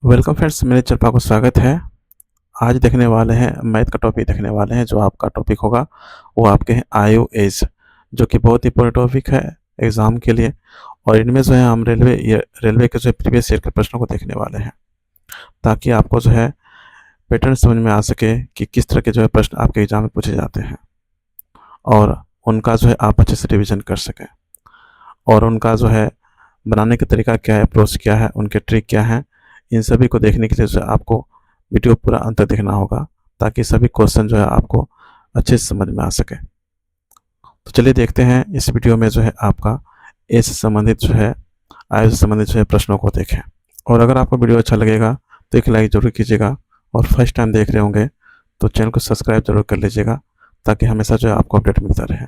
Welcome friends, मेरे channel को स्वागत है। आज देखने वाले हैं मैथ का टॉपिक देखने वाले हैं। जो आपका टॉपिक होगा वो आपके हैं आयु एज, जो कि बहुत इंपॉर्टेंट टॉपिक है एग्ज़ाम के लिए। और इनमें जो है हम रेलवे के जो है प्रीवियस ईयर के प्रश्नों को देखने वाले हैं, ताकि आपको जो है पैटर्न समझ में आ सके कि किस तरह के जो है प्रश्न आपके एग्ज़ाम में पूछे जाते हैं, और उनका जो है आप अच्छे से रिविज़न कर सकें। और उनका जो है बनाने का तरीका क्या है, अप्रोच क्या है, उनके ट्रिक क्या हैं, इन सभी को देखने के लिए जो है आपको वीडियो पूरा अंत तक देखना होगा, ताकि सभी क्वेश्चन जो है आपको अच्छे से समझ में आ सके। तो चलिए देखते हैं इस वीडियो में जो है आपका ए से संबंधित जो है आयु से संबंधित जो है प्रश्नों को देखें। और अगर आपको वीडियो अच्छा लगेगा तो एक लाइक ज़रूर कीजिएगा, और फर्स्ट टाइम देख रहे होंगे तो चैनल को सब्सक्राइब जरूर कर लीजिएगा, ताकि हमेशा जो है आपको अपडेट मिलता रहे।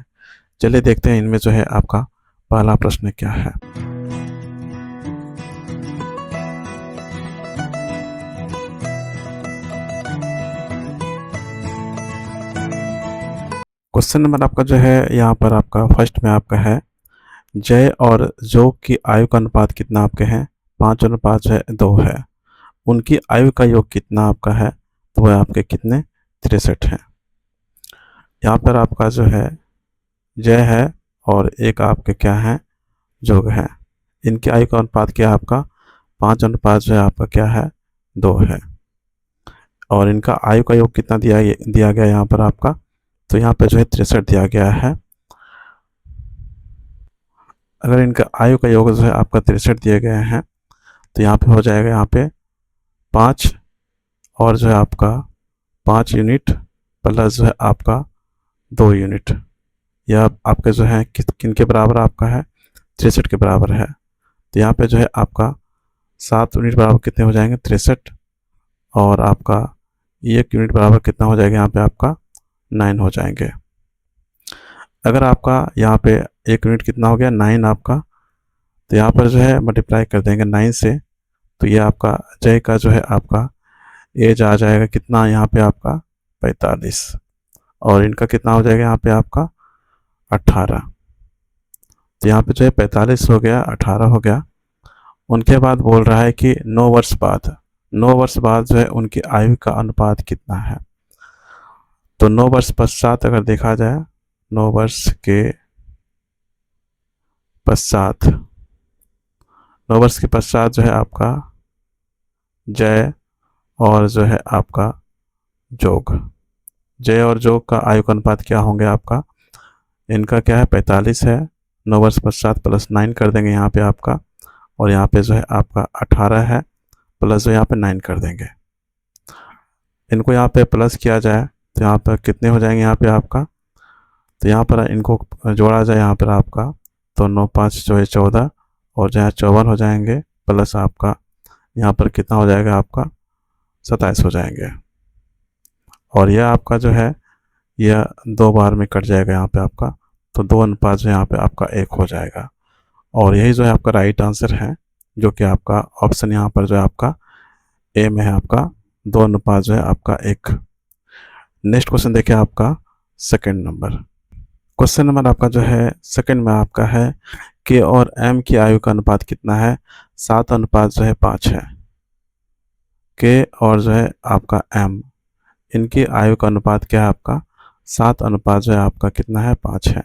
चलिए देखते हैं इनमें जो है आपका पहला प्रश्न क्या है। क्वेश्चन नंबर आपका जो है यहाँ पर आपका फर्स्ट में आपका है, जय और जोग की आयु का अनुपात कितना आपके हैं, 5:5 जो है 2 है। उनकी आयु का योग कितना आपका है, तो वह आपके कितने 63 हैं। यहाँ पर आपका जो है जय है और एक आपके क्या है जोग है। इनकी आयु का अनुपात क्या है आपका 5:5 जो है आपका क्या है 2 है। और इनका आयु का योग कितना दिया गया यहाँ पर आपका, तो यहाँ पे जो है 63 दिया गया है। अगर इनका आयु का योग जो है आपका 63 दिए गए हैं, तो यहाँ पे हो जाएगा यहाँ पे 5 और जो है आपका 5 यूनिट प्लस जो है आपका 2 यूनिट। यह आपके जो है किन के बराबर आपका है 63 के बराबर है। तो यहाँ पे जो है आपका 7 यूनिट बराबर कितने हो जाएंगे 63, और आपका 1 यूनिट बराबर कितना हो जाएगा यहाँ पे आपका 9 हो जाएंगे। अगर आपका यहाँ पे 1 यूनिट कितना हो गया 9 आपका, तो यहाँ पर जो है मल्टीप्लाई कर देंगे 9 से, तो ये आपका जय का जो है आपका एज आ जाएगा कितना यहाँ पे आपका 45, और इनका कितना हो जाएगा यहाँ पे आपका 18। तो यहाँ पे जो है 45 हो गया, 18 हो गया। उनके बाद बोल रहा है कि 9 वर्ष बाद जो है उनकी आयु का अनुपात कितना है। तो 9 वर्ष पश्चात अगर देखा जाए, 9 वर्ष के पश्चात 9 वर्ष के पश्चात जो है आपका जय और जो है आपका जोग, जय और जोग का आयु का अनुपात क्या होंगे आपका, इनका क्या है 45 है, 9 वर्ष पश्चात प्लस 9 कर देंगे यहाँ पे आपका, और यहाँ पे जो है आपका 18 है प्लस जो यहाँ पे 9 कर देंगे। इनको यहाँ पे प्लस किया जाए तो यहाँ पर कितने हो जाएंगे यहाँ पे आपका, तो यहाँ पर इनको जोड़ा जाए यहाँ पर आपका, तो 9 5 जो है 14, और जो है 54 हो जाएंगे, प्लस आपका यहाँ पर कितना हो जाएगा आपका 27 हो जाएंगे। और यह आपका जो है यह 2 बार में कट जाएगा यहाँ पे आपका, तो 2:5 जो यहाँ पे आपका 1 हो जाएगा। और यही जो है आपका राइट आंसर है, जो कि आपका ऑप्शन यहाँ पर जो है आपका ए में है आपका 2:5 जो है आपका 1। नेक्स्ट क्वेश्चन देखिए आपका सेकंड नंबर। क्वेश्चन नंबर आपका जो है सेकंड में आपका है के और एम की आयु का अनुपात कितना है, 7:5 जो है 5 है। के और जो है आपका एम, इनकी आयु का अनुपात क्या है आपका 7:5 जो है आपका कितना है 5 है।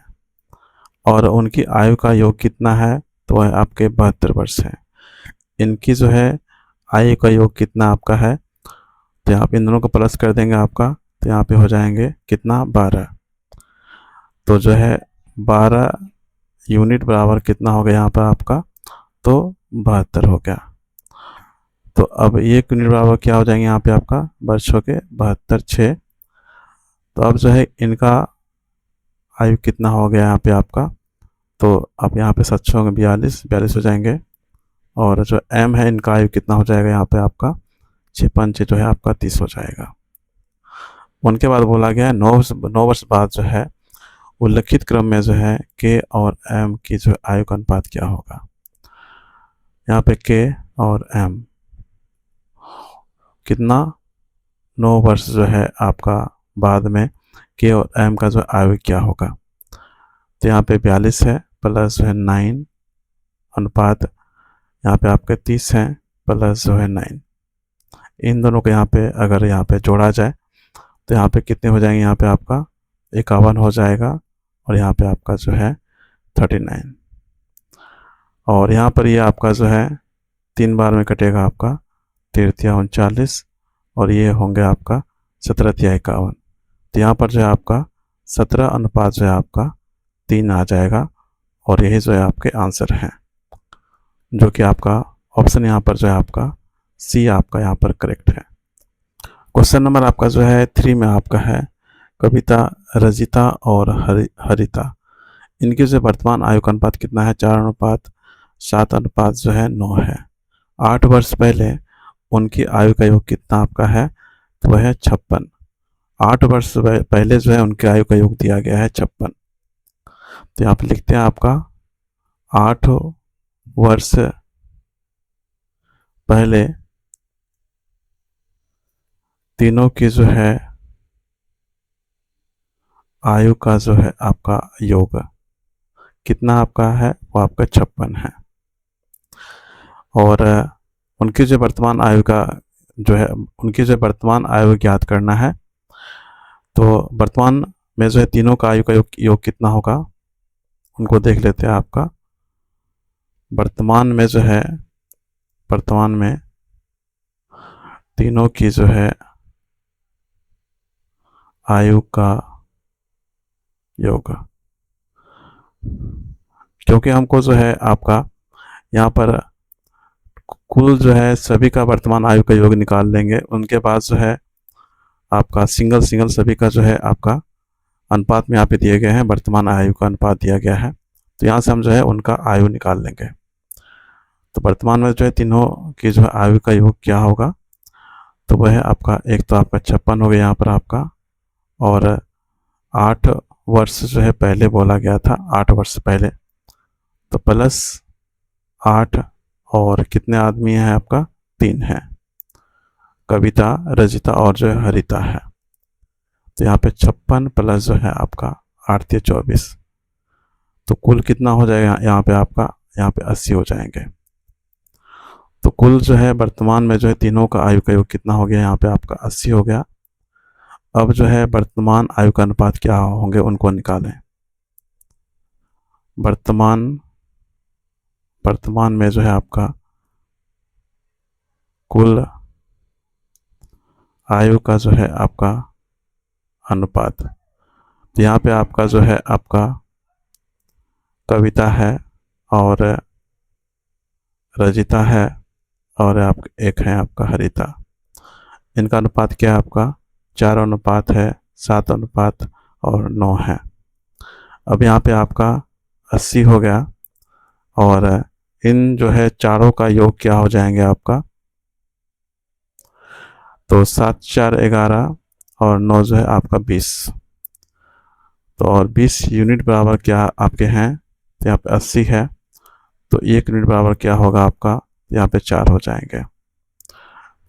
और उनकी आयु का योग कितना है, तो वह आपके 72 वर्ष है। इनकी जो है आयु का योग कितना आपका है, तो यहाँ पे इन दोनों को प्लस कर देंगे आपका, तो यहाँ पे हो जाएंगे कितना 12। तो जो है 12 यूनिट बराबर कितना हो गया यहाँ पर आपका, तो 72 हो गया। तो अब 1 यूनिट बराबर क्या हो जाएंगे यहाँ पे आपका वर्ष हो गए 72 6। तो अब जो है इनका आयु कितना हो गया यहाँ पे आपका, तो अब यहाँ पे 7 होंगे 42 हो जाएंगे। और जो एम है इनका आयु कितना हो जाएगा यहाँ पे आपका 6 जो है आपका 30 हो जाएगा। उनके बाद बोला गया है 9 वर्ष बाद जो है उल्लिखित क्रम में जो है के और एम की जो आयु का अनुपात क्या होगा। यहाँ पे के और एम कितना 9 वर्ष जो है आपका बाद में के और एम का जो आयु क्या होगा, तो यहाँ पे 42 है प्लस जो है 9 अनुपात यहाँ पे आपके 30 है प्लस जो है 9। इन दोनों को यहाँ पे अगर यहाँ पे जोड़ा जाए तो यहाँ पे कितने हो जाएंगे, यहाँ पे आपका 51 हो जाएगा और यहाँ पे आपका जो है 39। और यहाँ पर ये आपका जो है 3 बार में कटेगा आपका 3 39 और ये होंगे आपका 17 51। तो यहाँ पर जो है आपका 17 अनुपात जो है आपका 3 आ जाएगा और यही जो है आपके आंसर हैं, जो कि आपका ऑप्शन यहाँ पर जो है आपका सी आपका यहाँ पर करेक्ट है। क्वेश्चन नंबर आपका जो है 3 में आपका है कविता, रजिता और हरिता, इनके जो वर्तमान आयु का अनुपात कितना है, 4 अनुपात 7 अनुपात जो है 9 है। 8 वर्ष पहले उनकी आयु का योग कितना आपका है, तो वह है 56। 8 वर्ष पहले जो है उनके आयु का योग दिया गया है 56। तो यहाँ पे लिखते हैं आपका 8 वर्ष पहले तीनों की जो है आयु का जो है आपका योग कितना आपका है, वो आपका 56 है। और उनकी जो वर्तमान आयु का जो है, उनकी जो वर्तमान आयु ज्ञात करना है, तो वर्तमान में जो है तीनों का आयु का योग कितना होगा, उनको देख लेते हैं। आपका वर्तमान में जो है, वर्तमान में तीनों की जो है आयु का योग, क्योंकि हमको जो है आपका यहाँ पर कुल जो है सभी का वर्तमान आयु का योग निकाल लेंगे, उनके बाद जो है आपका सिंगल सभी का जो है आपका अनुपात में यहाँ पे दिए गए हैं, वर्तमान आयु का अनुपात दिया गया है, तो यहाँ से हम जो है उनका आयु निकाल लेंगे। तो वर्तमान में जो है तीनों की जो है आयु का योग क्या होगा, तो वह है आपका एक तो आपका 56 हो गया यहाँ पर आपका, और 8 वर्ष जो है पहले बोला गया था, 8 वर्ष पहले, तो प्लस 8 और कितने आदमी हैं आपका, 3 है, कविता, रजिता और जो है हरिता है। तो यहाँ पे 56 प्लस जो है आपका 8 24, तो कुल कितना हो जाएगा यहाँ पे आपका, यहाँ पे 80 हो जाएंगे। तो कुल जो है वर्तमान में जो है तीनों का आयु का योग कितना हो गया, यहाँ पे आपका 80 हो गया। अब जो है वर्तमान आयु का अनुपात क्या होंगे, उनको निकालें। वर्तमान में जो है आपका कुल आयु का जो है आपका अनुपात, तो यहाँ पे आपका जो है आपका कविता है और रजिता है और एक है आपका हरिता, इनका अनुपात क्या है आपका 4 अनुपात है 7 अनुपात और 9 है। अब यहाँ पे आपका 80 हो गया और इन जो है चारों का योग क्या हो जाएंगे आपका, तो 7 4 11 और 9 जो है आपका 20, तो और 20 यूनिट बराबर क्या आपके हैं, तो यहाँ पे 80 है, तो 1 यूनिट बराबर क्या होगा आपका, यहाँ पे 4 हो जाएंगे।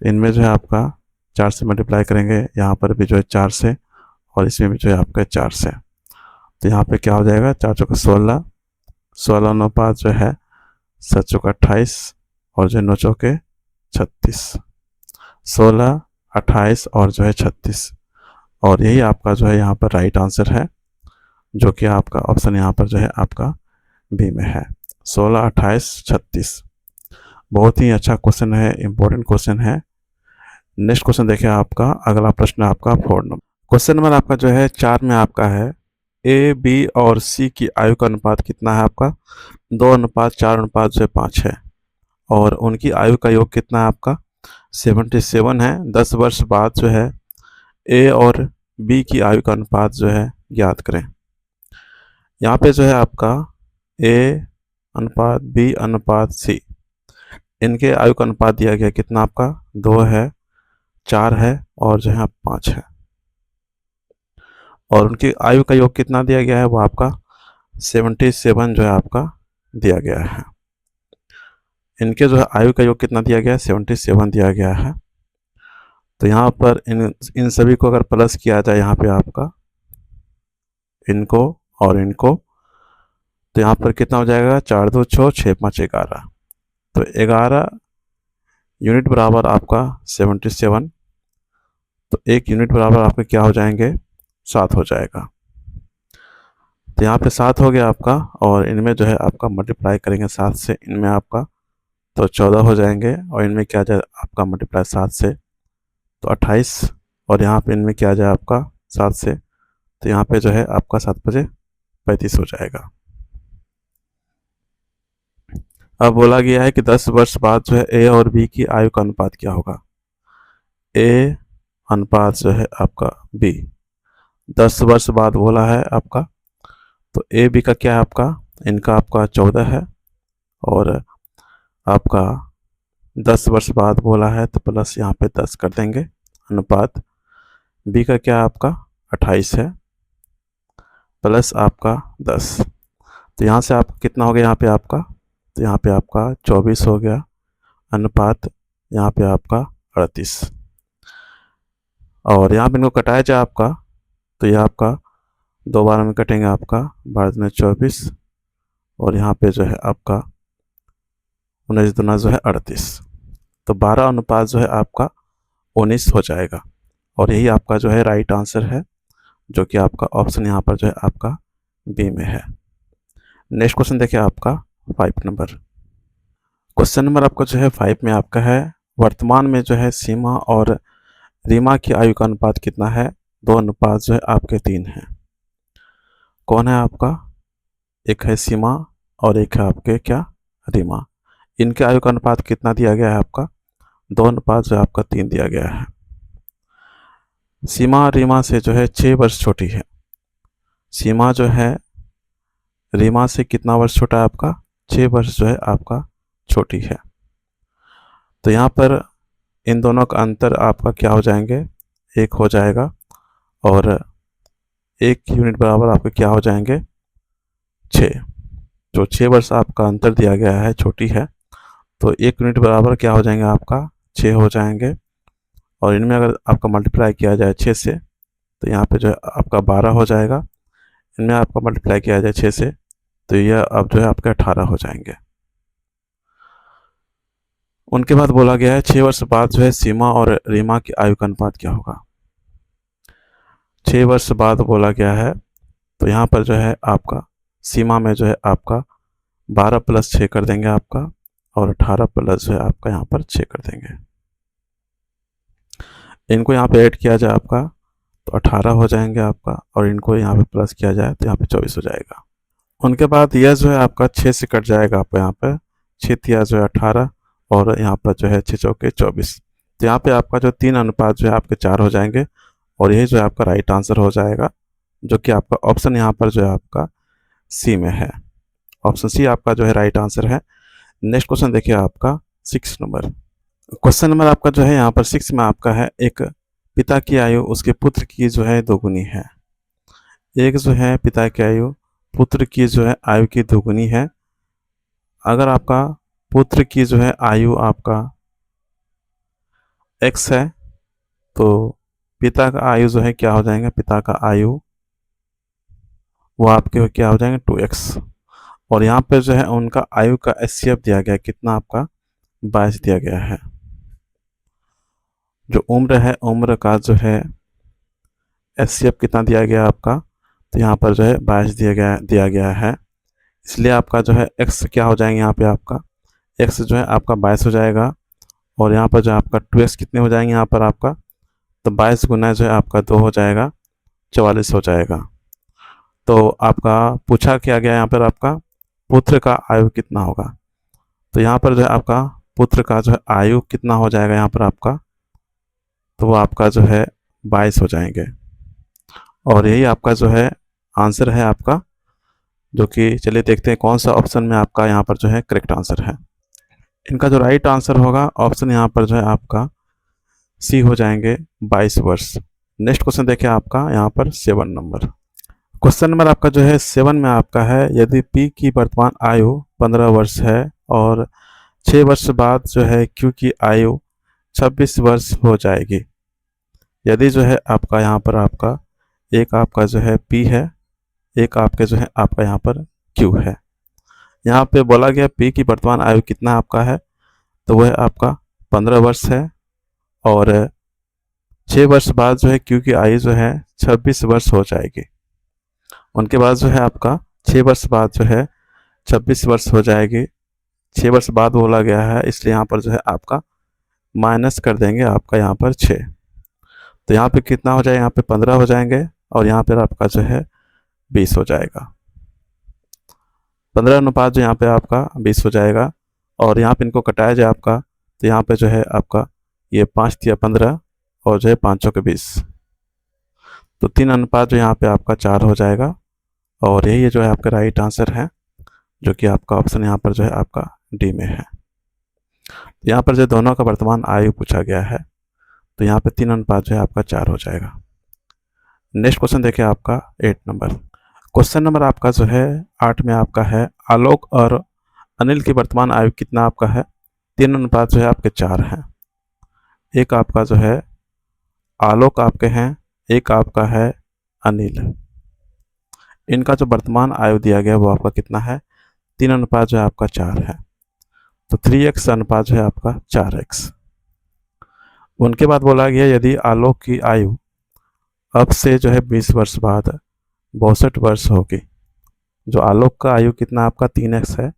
इनमें जो है आपका 4 से मल्टीप्लाई करेंगे, यहाँ पर भी जो है 4 से और इसमें भी जो है आपका 4 से, तो यहाँ पे क्या हो जाएगा, 4 चौका 16, 16 अनुपात जो है 7 चौका 28 और जो 9 चौके 36, 16 28 और जो है 36, और यही आपका जो है यहाँ पर राइट आंसर है, जो कि आपका ऑप्शन यहाँ पर जो है आपका बी में है, 16 28 36। बहुत ही अच्छा क्वेश्चन है, इंपॉर्टेंट क्वेश्चन है। नेक्स्ट क्वेश्चन देखिए आपका, अगला प्रश्न आपका 4 नंबर क्वेश्चन नंबर आपका जो है 4 में आपका है ए बी और सी की आयु का अनुपात कितना है आपका, 2 अनुपात 4 अनुपात जो है 5 है, और उनकी आयु का योग कितना है आपका 77 है। 10 वर्ष बाद जो है ए और बी की आयु का अनुपात जो है ज्ञात करें। यहाँ पे जो है आपका ए अनुपात बी अनुपात सी, इनके आयु का अनुपात दिया गया कितना आपका 2 है 4 है और जो है 5 है, और उनकी आयु का योग कितना दिया गया है, वो आपका 77 जो है आपका दिया गया है। इनके जो है आयु का योग कितना दिया गया है, 77 दिया गया है। तो यहाँ पर इन सभी को अगर प्लस किया जाए यहाँ पे आपका इनको और इनको, तो यहाँ पर कितना हो जाएगा, 4 2 6 6 5 11, तो 11 यूनिट बराबर आपका 77, तो 1 यूनिट बराबर आपके क्या हो जाएंगे, 7 हो जाएगा। तो यहाँ पे 7 हो गया आपका, और इनमें जो है आपका मल्टीप्लाई करेंगे 7 से, इनमें आपका तो 14 हो जाएंगे, और इनमें क्या जाए आपका मल्टीप्लाई 7 से तो 28, और यहाँ पे इनमें क्या जाए आपका 7 से, तो यहाँ पे जो है आपका 7 बजे 35 हो जाएगा। अब बोला गया है कि 10 वर्ष बाद जो है ए और बी की आयु का अनुपात क्या होगा। ए अनुपात जो है आपका बी, 10 वर्ष बाद बोला है आपका, तो ए बी का क्या है आपका, इनका आपका 14 है, और आपका 10 वर्ष बाद बोला है तो प्लस यहाँ पे 10 कर देंगे, अनुपात बी का क्या है आपका 28 है, प्लस आपका 10, तो यहाँ से आपका कितना हो गया यहाँ पे आपका, तो यहाँ पे आपका 24 हो गया, अनुपात यहाँ पे आपका 38, और यहाँ पे इनको कटाया जाए आपका, तो ये आपका 2 बार में कटेंगे आपका 12 में 24, और यहाँ पे जो है आपका 19 दूना जो है 38, तो 12 अनुपात जो है आपका 19 हो जाएगा, और यही आपका जो है राइट आंसर है, जो कि आपका ऑप्शन यहाँ पर जो है आपका बी में है। नेक्स्ट क्वेश्चन देखिए आपका 5 नंबर। क्वेश्चन नंबर आपका जो है 5 में आपका है, वर्तमान में जो है सीमा और रीमा की आयु का अनुपात कितना है। 2 अनुपात जो है आपके 3 हैं। कौन है आपका, एक है सीमा और एक है आपके क्या रीमा। इनके आयु का अनुपात कितना दिया गया है आपका, 2 अनुपात जो है आपका 3 दिया गया है। सीमा रीमा से जो है 6 वर्ष छोटी है। सीमा जो है रीमा से कितना वर्ष छोटा है आपका, 6 वर्ष जो है आपका छोटी है। तो यहाँ पर इन दोनों का अंतर आपका क्या हो जाएंगे, 1 हो जाएगा, और 1 यूनिट बराबर आपके क्या हो जाएंगे 6। जो 6 वर्ष आपका अंतर दिया गया है छोटी है, तो 1 यूनिट बराबर क्या हो जाएंगे आपका 6 हो जाएंगे, और इनमें अगर आपका मल्टीप्लाई किया जाए 6 से, तो यहाँ पे जो है आपका 12 हो जाएगा। इनमें आपका मल्टीप्लाई किया जाए 6 से, तो यह अब जो है आपके 18 हो जाएंगे। उनके बाद बोला गया है 6 वर्ष बाद जो है सीमा और रीमा की आयु का अनुपात क्या होगा। 6 वर्ष बाद बोला गया है, तो यहाँ पर जो है आपका सीमा में जो है आपका 12 + 6 कर देंगे आपका, और 18 प्लस जो है आपका यहाँ पर 6 कर देंगे। इनको यहाँ पे ऐड किया जाए आपका तो 18 हो जाएंगे आपका, और इनको यहाँ पे प्लस किया जाए तो यहाँ पे 24 हो जाएगा। उनके बाद यह जो है आपका 6 से कट जाएगा आपका, यहाँ पे 6 तिया जो है 18, और यहाँ पर जो है 6 चौके 24। तो यहाँ पे आपका जो 3 अनुपात जो है आपके 4 हो जाएंगे, और यही जो है आपका राइट आंसर हो जाएगा, जो कि आपका ऑप्शन यहाँ पर जो है आपका सी में है। ऑप्शन सी आपका जो है राइट आंसर है। नेक्स्ट क्वेश्चन देखिए आपका 6 नंबर। क्वेश्चन नंबर आपका जो है यहाँ पर 6 में आपका है, एक पिता की आयु उसके पुत्र की जो है दोगुनी है। एक जो है पिता की आयु पुत्र की जो है आयु की दोगुनी है। अगर आपका पुत्र की जो है आयु आपका x है, तो पिता का आयु जो है क्या हो जाएगा, पिता का आयु वो आपके क्या हो जाएंगे 2x, और यहाँ पे जो है उनका आयु का HCF दिया गया है, कितना आपका 22 दिया गया है। जो उम्र है, उम्र का जो है HCF कितना दिया गया आपका, तो यहाँ पर जो है 22 दिया गया है। इसलिए आपका जो है x क्या हो जाएंगे, यहाँ पे आपका x जो है आपका 22 हो जाएगा, और यहाँ पर जो है आपका 2x कितने हो जाएंगे यहाँ पर आपका, तो 22 गुना जो है आपका 2 हो जाएगा, 44 हो जाएगा। तो आपका पूछा क्या गया यहाँ पर आपका पुत्र का आयु कितना होगा, तो यहाँ पर जो है आपका पुत्र का जो है आयु कितना हो जाएगा यहाँ पर आपका, तो वो आपका जो है 22 हो जाएंगे, और यही आपका जो है आंसर है आपका, जो कि चलिए देखते हैं कौन सा ऑप्शन में आपका यहाँ पर जो है करेक्ट आंसर है। इनका जो राइट आंसर होगा ऑप्शन यहाँ पर जो है आपका सी हो जाएंगे 22 वर्ष। नेक्स्ट क्वेश्चन देखिए आपका यहाँ पर 7 नंबर। क्वेश्चन नंबर आपका जो है 7 में आपका है, यदि P की वर्तमान आयु 15 वर्ष है और 6 वर्ष बाद जो है Q की आयु 26 वर्ष हो जाएगी। यदि जो है आपका यहाँ पर आपका एक आपका जो है P है, एक आपके जो है आपका यहाँ पर Q है। यहाँ पे बोला गया P की वर्तमान आयु कितना आपका है, तो वह आपका 15 वर्ष है, और 6 वर्ष बाद जो है क्यू की आयु जो है 26 वर्ष हो जाएगी। उनके बाद जो है आपका 6 वर्ष बाद जो है 26 वर्ष हो जाएगी। 6 वर्ष बाद बोला गया है, इसलिए यहाँ पर जो है आपका माइनस कर देंगे आपका यहाँ पर 6। तो यहाँ पे कितना हो जाएगा, यहाँ पे 15 हो जाएंगे, और यहाँ पर आपका जो है 20 हो जाएगा। 15 अनुपात जो यहाँ पे आपका 20 हो जाएगा। और यहाँ पे इनको कटाया जाए आपका, तो यहाँ पे जो है आपका ये 5 या 15 और जो है 5 के 20, तो 3 अनुपात जो यहाँ पे आपका 4 हो जाएगा। और यही जो है आपका राइट आंसर है, जो कि आपका ऑप्शन यहाँ पर जो है आपका डी में है। यहाँ पर जो दोनों का वर्तमान आयु पूछा गया है, तो यहाँ पे 3 अनुपात जो है आपका 4 हो जाएगा। नेक्स्ट क्वेश्चन देखिए आपका 8 नंबर। क्वेश्चन नंबर आपका जो है 8 में आपका है, आलोक और अनिल की वर्तमान आयु कितना आपका है। 3 अनुपात जो है आपके 4 हैं। एक आपका जो है आलोक आपके हैं, एक आपका है अनिल। इनका जो वर्तमान आयु दिया गया वो आपका कितना है, 3 अनुपात जो है आपका 4 है। तो 3x अनुपात जो है आपका 4x। उनके बाद बोला गया यदि आलोक की आयु अब से जो है 20 वर्ष बाद 62 वर्ष होगी। जो आलोक का आयु कितना आपका 3x है,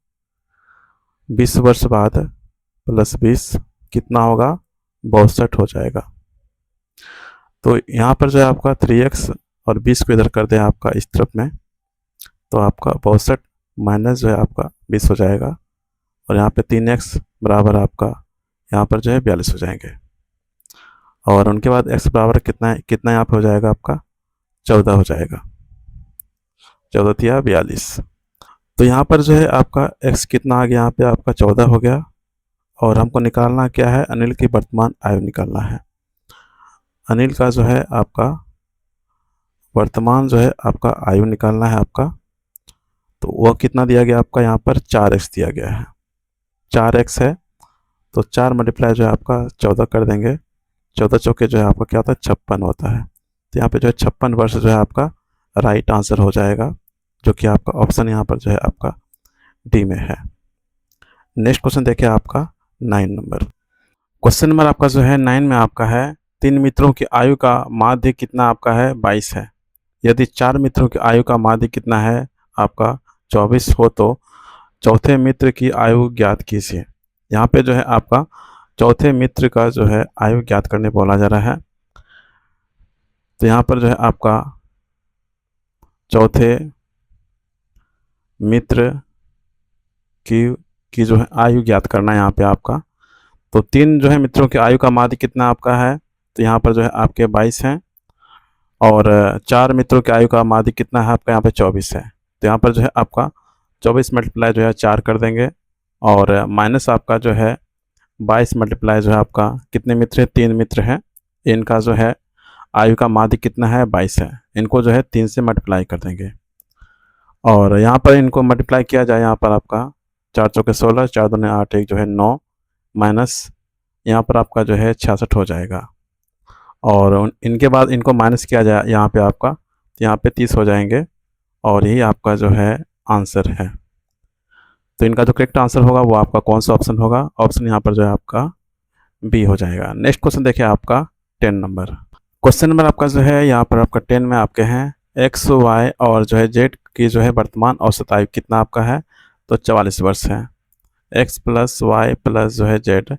20 वर्ष बाद प्लस 20 कितना होगा, 62 हो जाएगा। तो यहाँ पर जो है आपका 3x और 20 को इधर कर दें आपका इस तरफ में, तो आपका 62 माइनस जो है आपका 20 हो जाएगा। और यहाँ पे 3x बराबर आपका यहाँ पर जो है 42 हो जाएंगे। और उनके बाद x बराबर कितना यहाँ पे हो जाएगा आपका 14 हो जाएगा। 14 या 42। तो यहाँ पर जो है आपका x कितना आ गया, यहाँ पे आपका 14 हो गया। और हमको निकालना क्या है, अनिल की वर्तमान आयु निकालना है। अनिल का जो है आपका वर्तमान जो है आपका आयु निकालना है आपका। तो वह कितना दिया गया आपका, यहाँ पर 4x दिया गया है। 4x है, तो 4 मल्टीप्लाई जो है आपका 14 कर देंगे। 14 चौके जो है आपका क्या होता है, 56 होता है। तो यहाँ पे जो है 56 वर्ष जो है आपका राइट आंसर हो जाएगा, जो कि आपका ऑप्शन यहाँ पर जो है आपका डी में है। नेक्स्ट क्वेश्चन देखिए आपका 9 नंबर। क्वेश्चन नंबर आपका जो है 9 में आपका है, 3 मित्रों की आयु का माध्य कितना आपका है, 22 है। यदि 4 मित्रों की आयु का माध्य कितना है आपका 24 हो, तो चौथे मित्र की आयु ज्ञात कीजिए। यहाँ पे जो है आपका चौथे मित्र का जो है आयु ज्ञात करने बोला जा रहा है। तो यहाँ पर जो है आपका चौथे मित्र की जो है आयु ज्ञात करना है यहाँ पे आपका। तो 3 जो है मित्रों की आयु का माध्य कितना आपका है, तो यहाँ पर जो है आपके 22 हैं। और 4 मित्रों की आयु का माध्य कितना है आपका, यहाँ पे 24 है। तो यहाँ पर जो है आपका 24 मल्टीप्लाई जो है 4 कर देंगे, और माइनस आपका जो है 22 मल्टीप्लाई जो है आपका कितने मित्र हैं, 3 मित्र हैं। इनका जो है आयु का माध्य कितना है, 22 है। इनको जो है 3 से मल्टीप्लाई कर देंगे। और यहाँ पर इनको मल्टीप्लाई किया जाए, यहाँ पर आपका 4 चौके 16, 4 दूने 8, 1 जो है 9, माइनस यहाँ पर आपका जो है 66 हो जाएगा। और इनके बाद इनको माइनस किया जाए यहाँ पे आपका, तो यहाँ पे 30 हो जाएंगे। और यही आपका जो है आंसर है। तो इनका जो करेक्ट आंसर होगा वो आपका कौन सा ऑप्शन होगा, ऑप्शन यहाँ पर जो है आपका बी हो जाएगा। नेक्स्ट क्वेश्चन देखिए आपका 10 नंबर। क्वेश्चन नंबर आपका जो है यहाँ पर आपका 10 में आपके हैं, एक्स वाई और जो है जेड की जो है वर्तमान औसत आयु कितना आपका है, तो 44 वर्ष है। एक्स प्लस वाई प्लस जो है जेड,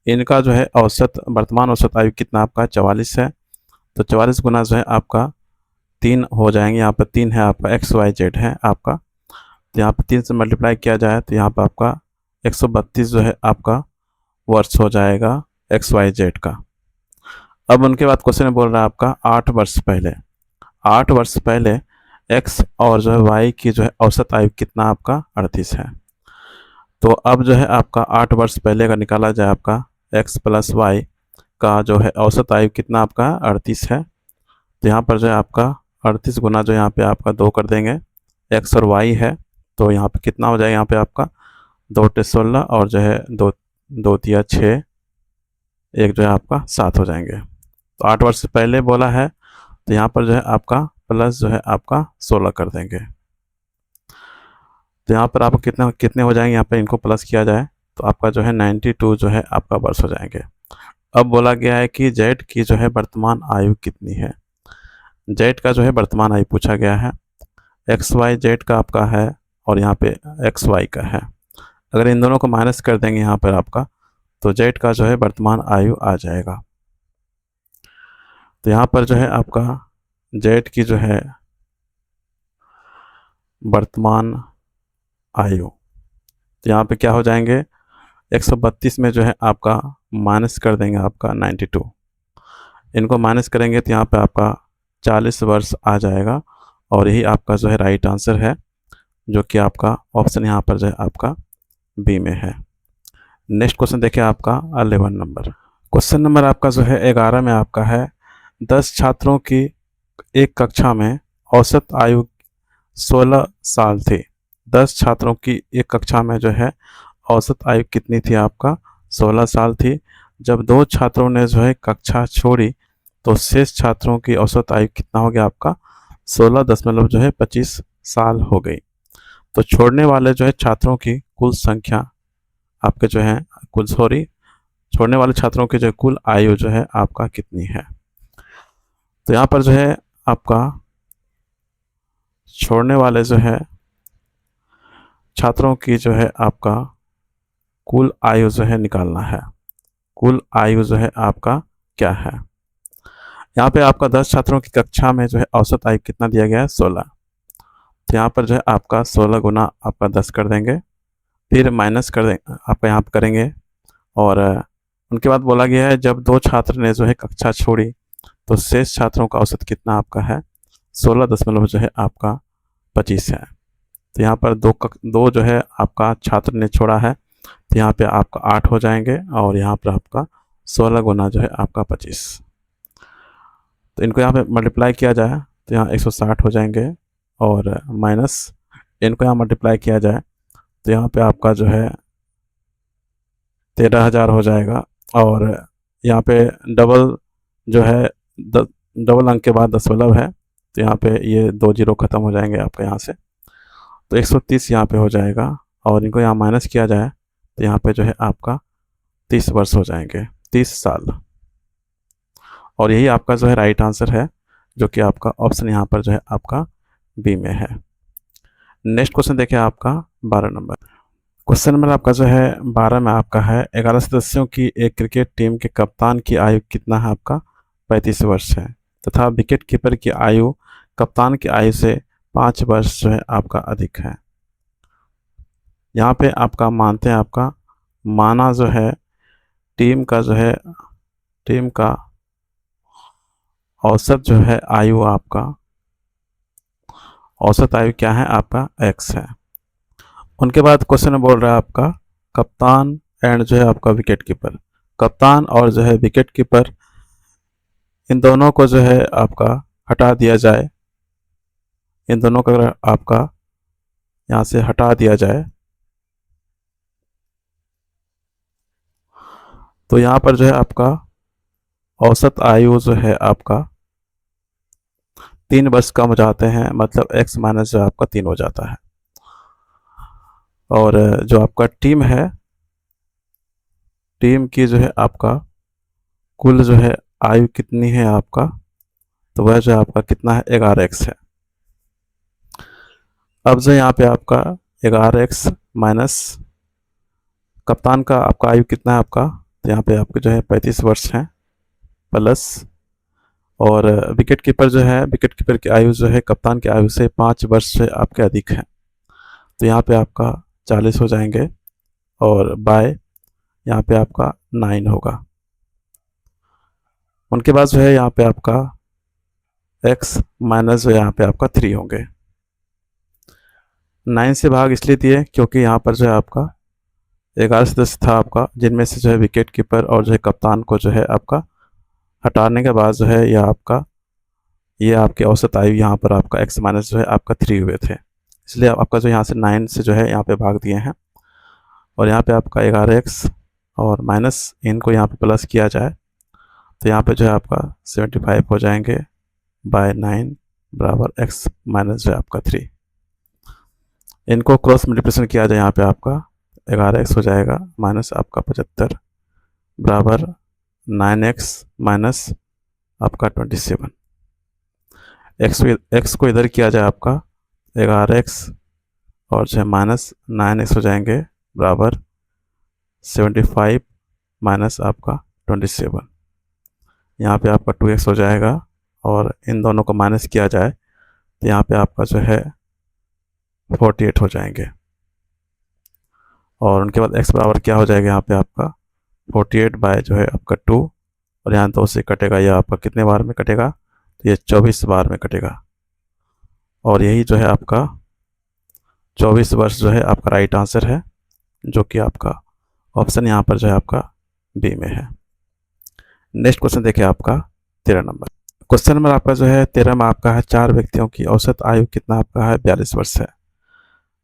इनका जो है औसत वर्तमान औसत आयु कितना आपका 44 है। तो 44 गुना जो है आपका 3 हो जाएंगे। यहाँ पर 3 है आपका, एक्स वाई जेड है आपका। तो यहाँ पर 3 से मल्टीप्लाई किया जाए तो यहाँ पर आपका 132 जो है आपका वर्ष हो जाएगा एक्स वाई जेड का। अब उनके बाद क्वेश्चन में बोल रहा है आपका 8 वर्ष पहले, 8 वर्ष पहले एक्स और जो है वाई की जो है औसत आयु कितना आपका 38 है। तो अब जो है आपका 8 वर्ष पहले का निकाला जाए आपका एक्स प्लस वाई का जो है औसत आयु कितना आपका 38 है। तो यहाँ पर जो है आपका 38 गुना जो यहाँ पे आपका 2 कर देंगे, एक्स और वाई है। तो यहाँ पे कितना हो जाएगा, यहाँ पे आपका 2 × 16 और जो है 2 2 × 6, 1 जो है आपका 7 हो जाएंगे। तो 8 वर्ष पहले बोला है, तो यहाँ पर जो है आपका प्लस जो है आपका 16 कर देंगे। तो यहाँ पर आपको कितने हो जाएंगे, यहाँ पर इनको प्लस किया जाए तो आपका जो है 92 जो है आपका वर्ष हो जाएंगे। अब बोला गया है कि जेड की जो है वर्तमान आयु कितनी है। जेड का जो है वर्तमान आयु पूछा गया है। एक्स वाई जेड का आपका है और यहाँ पे एक्स वाई का है। अगर इन दोनों को माइनस कर देंगे यहाँ पर आपका, तो जेड का जो है वर्तमान आयु आ जाएगा। तो यहाँ पर जो है आपका जेड की जो है वर्तमान आयु, तो यहाँ पे क्या हो जाएंगे, 132 में जो है आपका माइनस कर देंगे आपका 92, इनको माइनस करेंगे तो यहाँ पे आपका 40 वर्ष आ जाएगा। और यही आपका जो है राइट आंसर है, जो कि आपका ऑप्शन यहाँ पर जो है आपका बी में है। नेक्स्ट क्वेश्चन देखिए आपका 11 नंबर। क्वेश्चन नंबर आपका जो है 11 में आपका है 10 छात्रों की एक कक्षा में औसत आयु 16 साल थी। 10 छात्रों की एक कक्षा में जो है औसत आयु कितनी थी आपका, 16 साल थी। जब 2 छात्रों ने जो है कक्षा छोड़ी तो शेष छात्रों की औसत आयु कितना हो गया आपका, 16.25 साल हो गई। तो छोड़ने वाले जो है छात्रों की कुल संख्या आपके जो है छोड़ने वाले छात्रों की जो कुल आयु जो है आपका कितनी है। तो यहाँ पर जो है आपका छोड़ने वाले जो है छात्रों की जो है आपका कुल आयु जो है निकालना है। कुल आयु जो है आपका क्या है, यहाँ पे आपका 10 छात्रों की कक्षा में जो है औसत आयु कितना दिया गया है, 16। तो यहाँ पर जो है आपका 16 गुना आपका 10 कर देंगे, फिर माइनस कर देंगे आपका यहाँ पर करेंगे। और उनके बाद बोला गया है जब 2 छात्र ने जो है कक्षा छोड़ी तो शेष छात्रों का औसत कितना आपका है, 16 जो है आपका 25 है। तो यहाँ पर दो जो है आपका छात्र ने छोड़ा है, तो यहाँ पे आपका 8 हो जाएंगे और यहाँ पर आपका 16 गुना जो है आपका 25। तो इनको यहाँ पे मल्टीप्लाई किया जाए तो यहाँ 160 हो जाएंगे और माइनस इनको यहाँ मल्टीप्लाई किया जाए तो यहाँ पे आपका जो है 13,000 हो जाएगा। और यहाँ पे डबल जो है डबल अंक के बाद दशमलव है, तो यहाँ पे ये 2 जीरो ख़त्म हो जाएंगे आपका यहाँ से, तो 130 यहाँ पे हो जाएगा। और इनको यहाँ माइनस किया जाए तो यहाँ पे जो है आपका 30 वर्ष हो जाएंगे, 30 साल। और यही आपका जो है राइट आंसर है, जो कि आपका ऑप्शन यहाँ पर जो है आपका बी में है। नेक्स्ट क्वेश्चन देखिए आपका 12 नंबर। क्वेश्चन नंबर आपका जो है 12 में आपका है 11 सदस्यों की एक क्रिकेट टीम के कप्तान की आयु कितना है आपका, 35 वर्ष है, तथा विकेट कीपर की आयु कप्तान की आयु से 5 वर्ष जो है आपका अधिक है। यहाँ पे आपका मानते हैं आपका माना जो है टीम का औसत जो है आयु आपका औसत आयु क्या है आपका x है। उनके बाद क्वेश्चन में बोल रहा है आपका कप्तान एंड जो है आपका विकेट कीपर, कप्तान और जो है विकेट कीपर इन दोनों को जो है आपका हटा दिया जाए, इन दोनों को अगर आपका यहाँ से हटा दिया जाए तो यहाँ पर जो है आपका औसत आयु जो है आपका 3 वर्ष कम हो जाते हैं, मतलब x माइनस जो आपका 3 हो जाता है। और जो आपका टीम है, टीम की जो है आपका कुल जो है आयु कितनी है आपका, तो वह जो है आपका कितना है 11x है। अब जो यहाँ पे आपका 11x माइनस कप्तान का आपका आयु कितना है आपका, तो यहाँ पे आपके जो है 35 वर्ष हैं प्लस, और विकेट कीपर जो है विकेट कीपर की आयु जो है कप्तान की आयु से 5 वर्ष से आपके अधिक है, तो यहाँ पे आपका 40 हो जाएंगे और बाय यहाँ पे आपका 9 होगा। उनके बाद जो है यहाँ पे आपका x माइनस जो यहाँ पे आपका 3 होंगे। 9 से भाग इसलिए दिए क्योंकि यहाँ पर जो है आपका 11 सदस्य था आपका, जिनमें से जो है विकेट कीपर और जो है कप्तान को जो है आपका हटाने के बाद जो है यह आपका ये आपके औसत आयु यहाँ पर आपका x माइनस जो है आपका 3 हुए थे, इसलिए आपका जो यहाँ से 9 से जो है यहाँ पे भाग दिए हैं। और यहाँ पे आपका 11x और माइनस इनको यहाँ पे प्लस किया जाए तो यहाँ पे जो है आपका 75 हो जाएंगे बाय 9 बराबर x माइनस जो है आपका 3। इनको क्रॉस मल्टीप्लिकेशन किया जाए यहाँ पे आपका 11x हो जाएगा माइनस आपका 75 बराबर 9x माइनस आपका 27। एक्स को इधर किया जाए आपका 11x और जो है माइनस 9x हो जाएंगे बराबर 75 माइनस आपका 27। यहाँ पे आपका 2x हो जाएगा और इन दोनों को माइनस किया जाए तो यहाँ पे आपका जो है 48 हो जाएंगे और उनके बाद x बराबर क्या हो जाएगा यहाँ पे आपका 48 बाय जो है आपका 2 और यहाँ 2 से कटेगा, यह आपका कितने बार में कटेगा तो ये 24 बार में कटेगा और यही जो है आपका 24 वर्ष जो है आपका राइट आंसर है, जो कि आपका ऑप्शन यहाँ पर जो है आपका बी में है। नेक्स्ट क्वेश्चन देखिए आपका 13 नंबर। क्वेश्चन नंबर आपका जो है 13 में आपका है 4 व्यक्तियों की औसत आयु कितना आपका है 42 वर्ष है।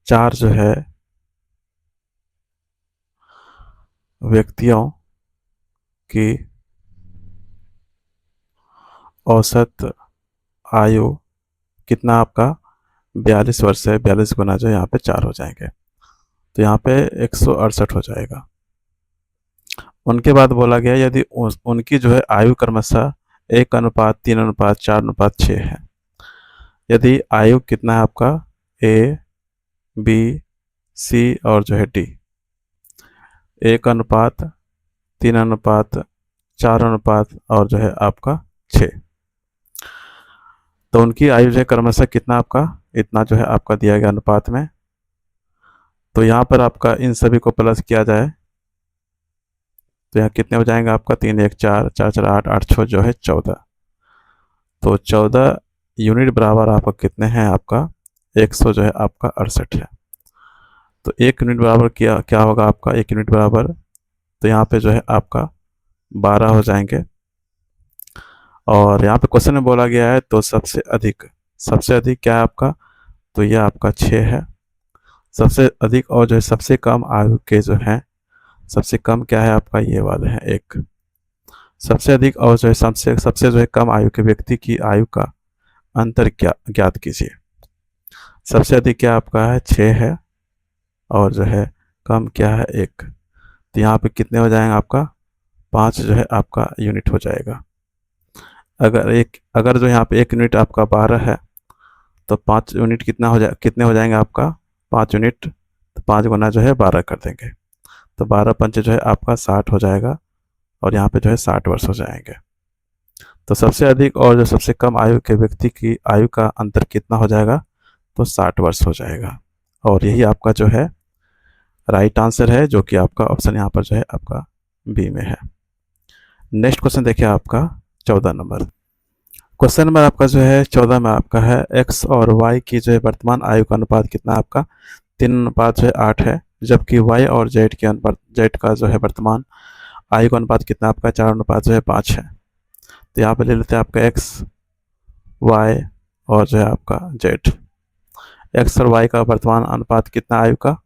4 जो है व्यक्तियों की औसत आयु कितना आपका 42 वर्ष है। 42 गुना जो यहाँ पे 4 हो जाएंगे तो यहाँ पे 168 हो जाएगा। उनके बाद बोला गया यदि उनकी जो है आयु क्रमशः 1:3, 3:4, 4:6 है। यदि आयु कितना है आपका ए, बी, सी और जो है डी 1:3, 4 और जो है आपका 6, तो उनकी आयु जो है क्रमशः कितना आपका इतना जो है आपका दिया गया अनुपात में। तो यहाँ पर आपका इन सभी को प्लस किया जाए तो यहाँ कितने हो जाएंगे आपका 3 1 4 4 4 8 8 6 जो है 14। तो 14 यूनिट बराबर आपका कितने हैं आपका 100 जो है आपका 68 है। तो 1 यूनिट बराबर क्या होगा आपका 1 यूनिट बराबर, तो यहाँ पे जो है आपका 12 हो जाएंगे और यहाँ पे क्वेश्चन में बोला गया है तो सबसे अधिक क्या है आपका, तो यह आपका 6 है सबसे अधिक और जो है सबसे कम आयु के जो है सबसे कम क्या है आपका ये वाले हैं 1। सबसे अधिक और जो है सबसे जो है कम आयु के व्यक्ति की आयु का अंतर क्या ज्ञात कीजिए। सबसे अधिक क्या आपका है 6 है और जो है कम क्या है 1, तो यहाँ पे कितने हो जाएंगे आपका 5 जो है आपका यूनिट हो जाएगा। अगर जो यहाँ पे 1 यूनिट आपका 12 है तो 5 यूनिट कितने हो जाएंगे आपका 5 यूनिट, तो 5 गुना जो है 12 कर देंगे तो 12 पंचे जो है आपका 60 हो जाएगा और यहाँ पे जो है 60 वर्ष हो जाएंगे। तो सबसे अधिक और जो सबसे कम आयु के व्यक्ति की आयु का अंतर कितना हो जाएगा, तो 60 वर्ष हो जाएगा और यही आपका जो है राइट आंसर है, जो कि आपका ऑप्शन यहाँ पर जो है आपका बी में है। नेक्स्ट क्वेश्चन देखिए आपका 14 नंबर। क्वेश्चन नंबर आपका जो है 14 में आपका है एक्स और वाई की जो है वर्तमान आयु का अनुपात कितना आपका 3:8 है, जबकि वाई और जेड का जो है वर्तमान आयु का अनुपात कितना आपका 4:5 है। तो यहाँ पे ले लेते हैं आपका एक्स, वाई और जो है आपका जेड। एक्स और वाई का वर्तमान अनुपात कितना आयु का,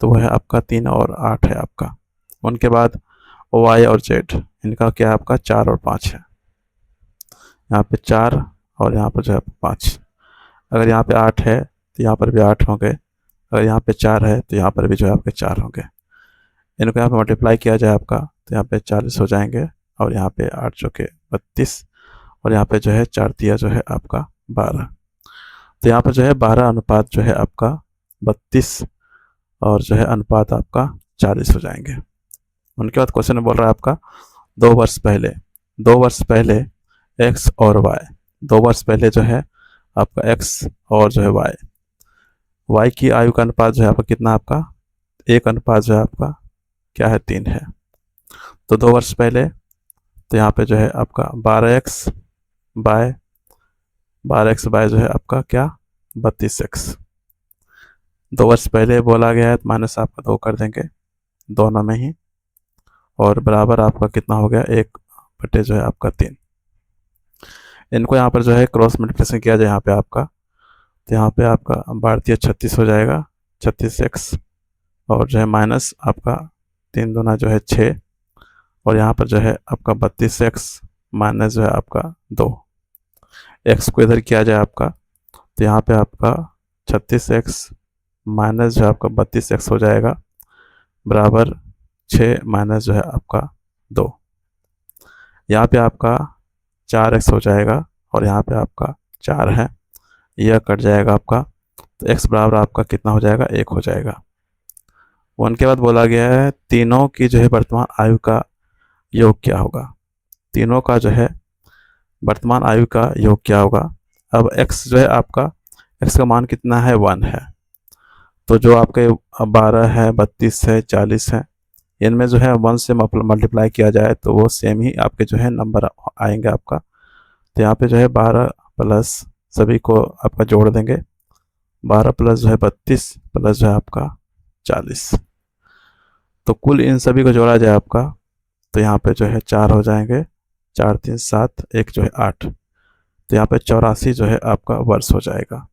तो वह है आपका 3 और 8 है आपका। उनके बाद वाई और जेड इनका क्या है आपका 4 और 5 है। यहाँ पे 4 और यहाँ पर जो है 5। अगर यहाँ पे 8 है तो यहाँ पर भी 8 होंगे, अगर यहाँ पे 4 है तो यहाँ पर भी जो है आपके 4 होंगे। इनको यहाँ पे मल्टीप्लाई किया जाए आपका तो यहाँ पे 40 हो जाएंगे और यहाँ पे 8 चौके 32 और यहाँ पे जो है 4 दिया जो है आपका 12। तो यहाँ पर जो है 12 अनुपात जो है आपका 32 और जो है अनुपात आपका 40 हो जाएंगे। उनके बाद क्वेश्चन में बोल रहा है आपका 2 वर्ष पहले एक्स और वाई, 2 वर्ष पहले जो है आपका एक्स और जो है वाई की आयु का अनुपात जो है आपका कितना आपका 1 अनुपात जो है आपका क्या है 3 है। तो 2 वर्ष पहले तो यहाँ पे जो है आपका 12x बाय जो है आपका क्या 32x। 2 वर्ष पहले बोला गया है तो माइनस आपका 2 कर देंगे दोनों में ही और बराबर आपका कितना हो गया 1 बटे जो है आपका 3। इनको यहाँ पर जो है क्रॉस मल्टीप्लिकेशन किया जाए यहाँ पे आपका, तो यहाँ पे आपका भारतीय 36 हो जाएगा 36x और जो है माइनस आपका 3 दूना जो है 6 और यहाँ पर जो है आपका 32x माइनस जो है आपका 2। x को इधर किया जाए आपका तो यहाँ पे आपका 36x माइनस जो है आपका 32x हो जाएगा बराबर 6 माइनस जो है आपका 2। यहाँ पे आपका 4x हो जाएगा और यहाँ पे आपका 4 है, यह कट जाएगा आपका, तो x बराबर आपका कितना हो जाएगा, 1 हो जाएगा। उनके बाद बोला गया है तीनों की जो है वर्तमान आयु का योग क्या होगा। तीनों का जो है वर्तमान आयु का योग क्या होगा। अब x जो है आपका, x का मान कितना है, 1 है। तो जो आपके 12 है, 32 है, 40 है, इनमें जो है 1 से मल्टीप्लाई किया जाए तो वो सेम ही आपके जो है नंबर आएंगे आपका। तो यहाँ पे जो है 12 प्लस सभी को आपका जोड़ देंगे, 12 प्लस जो है 32 प्लस जो है आपका 40। तो कुल इन सभी को जोड़ा जाए आपका, तो यहाँ पे जो है 4 हो जाएंगे, 4 3 7, 1 जो है 8। तो यहाँ पे 84 जो है आपका वर्ष हो जाएगा।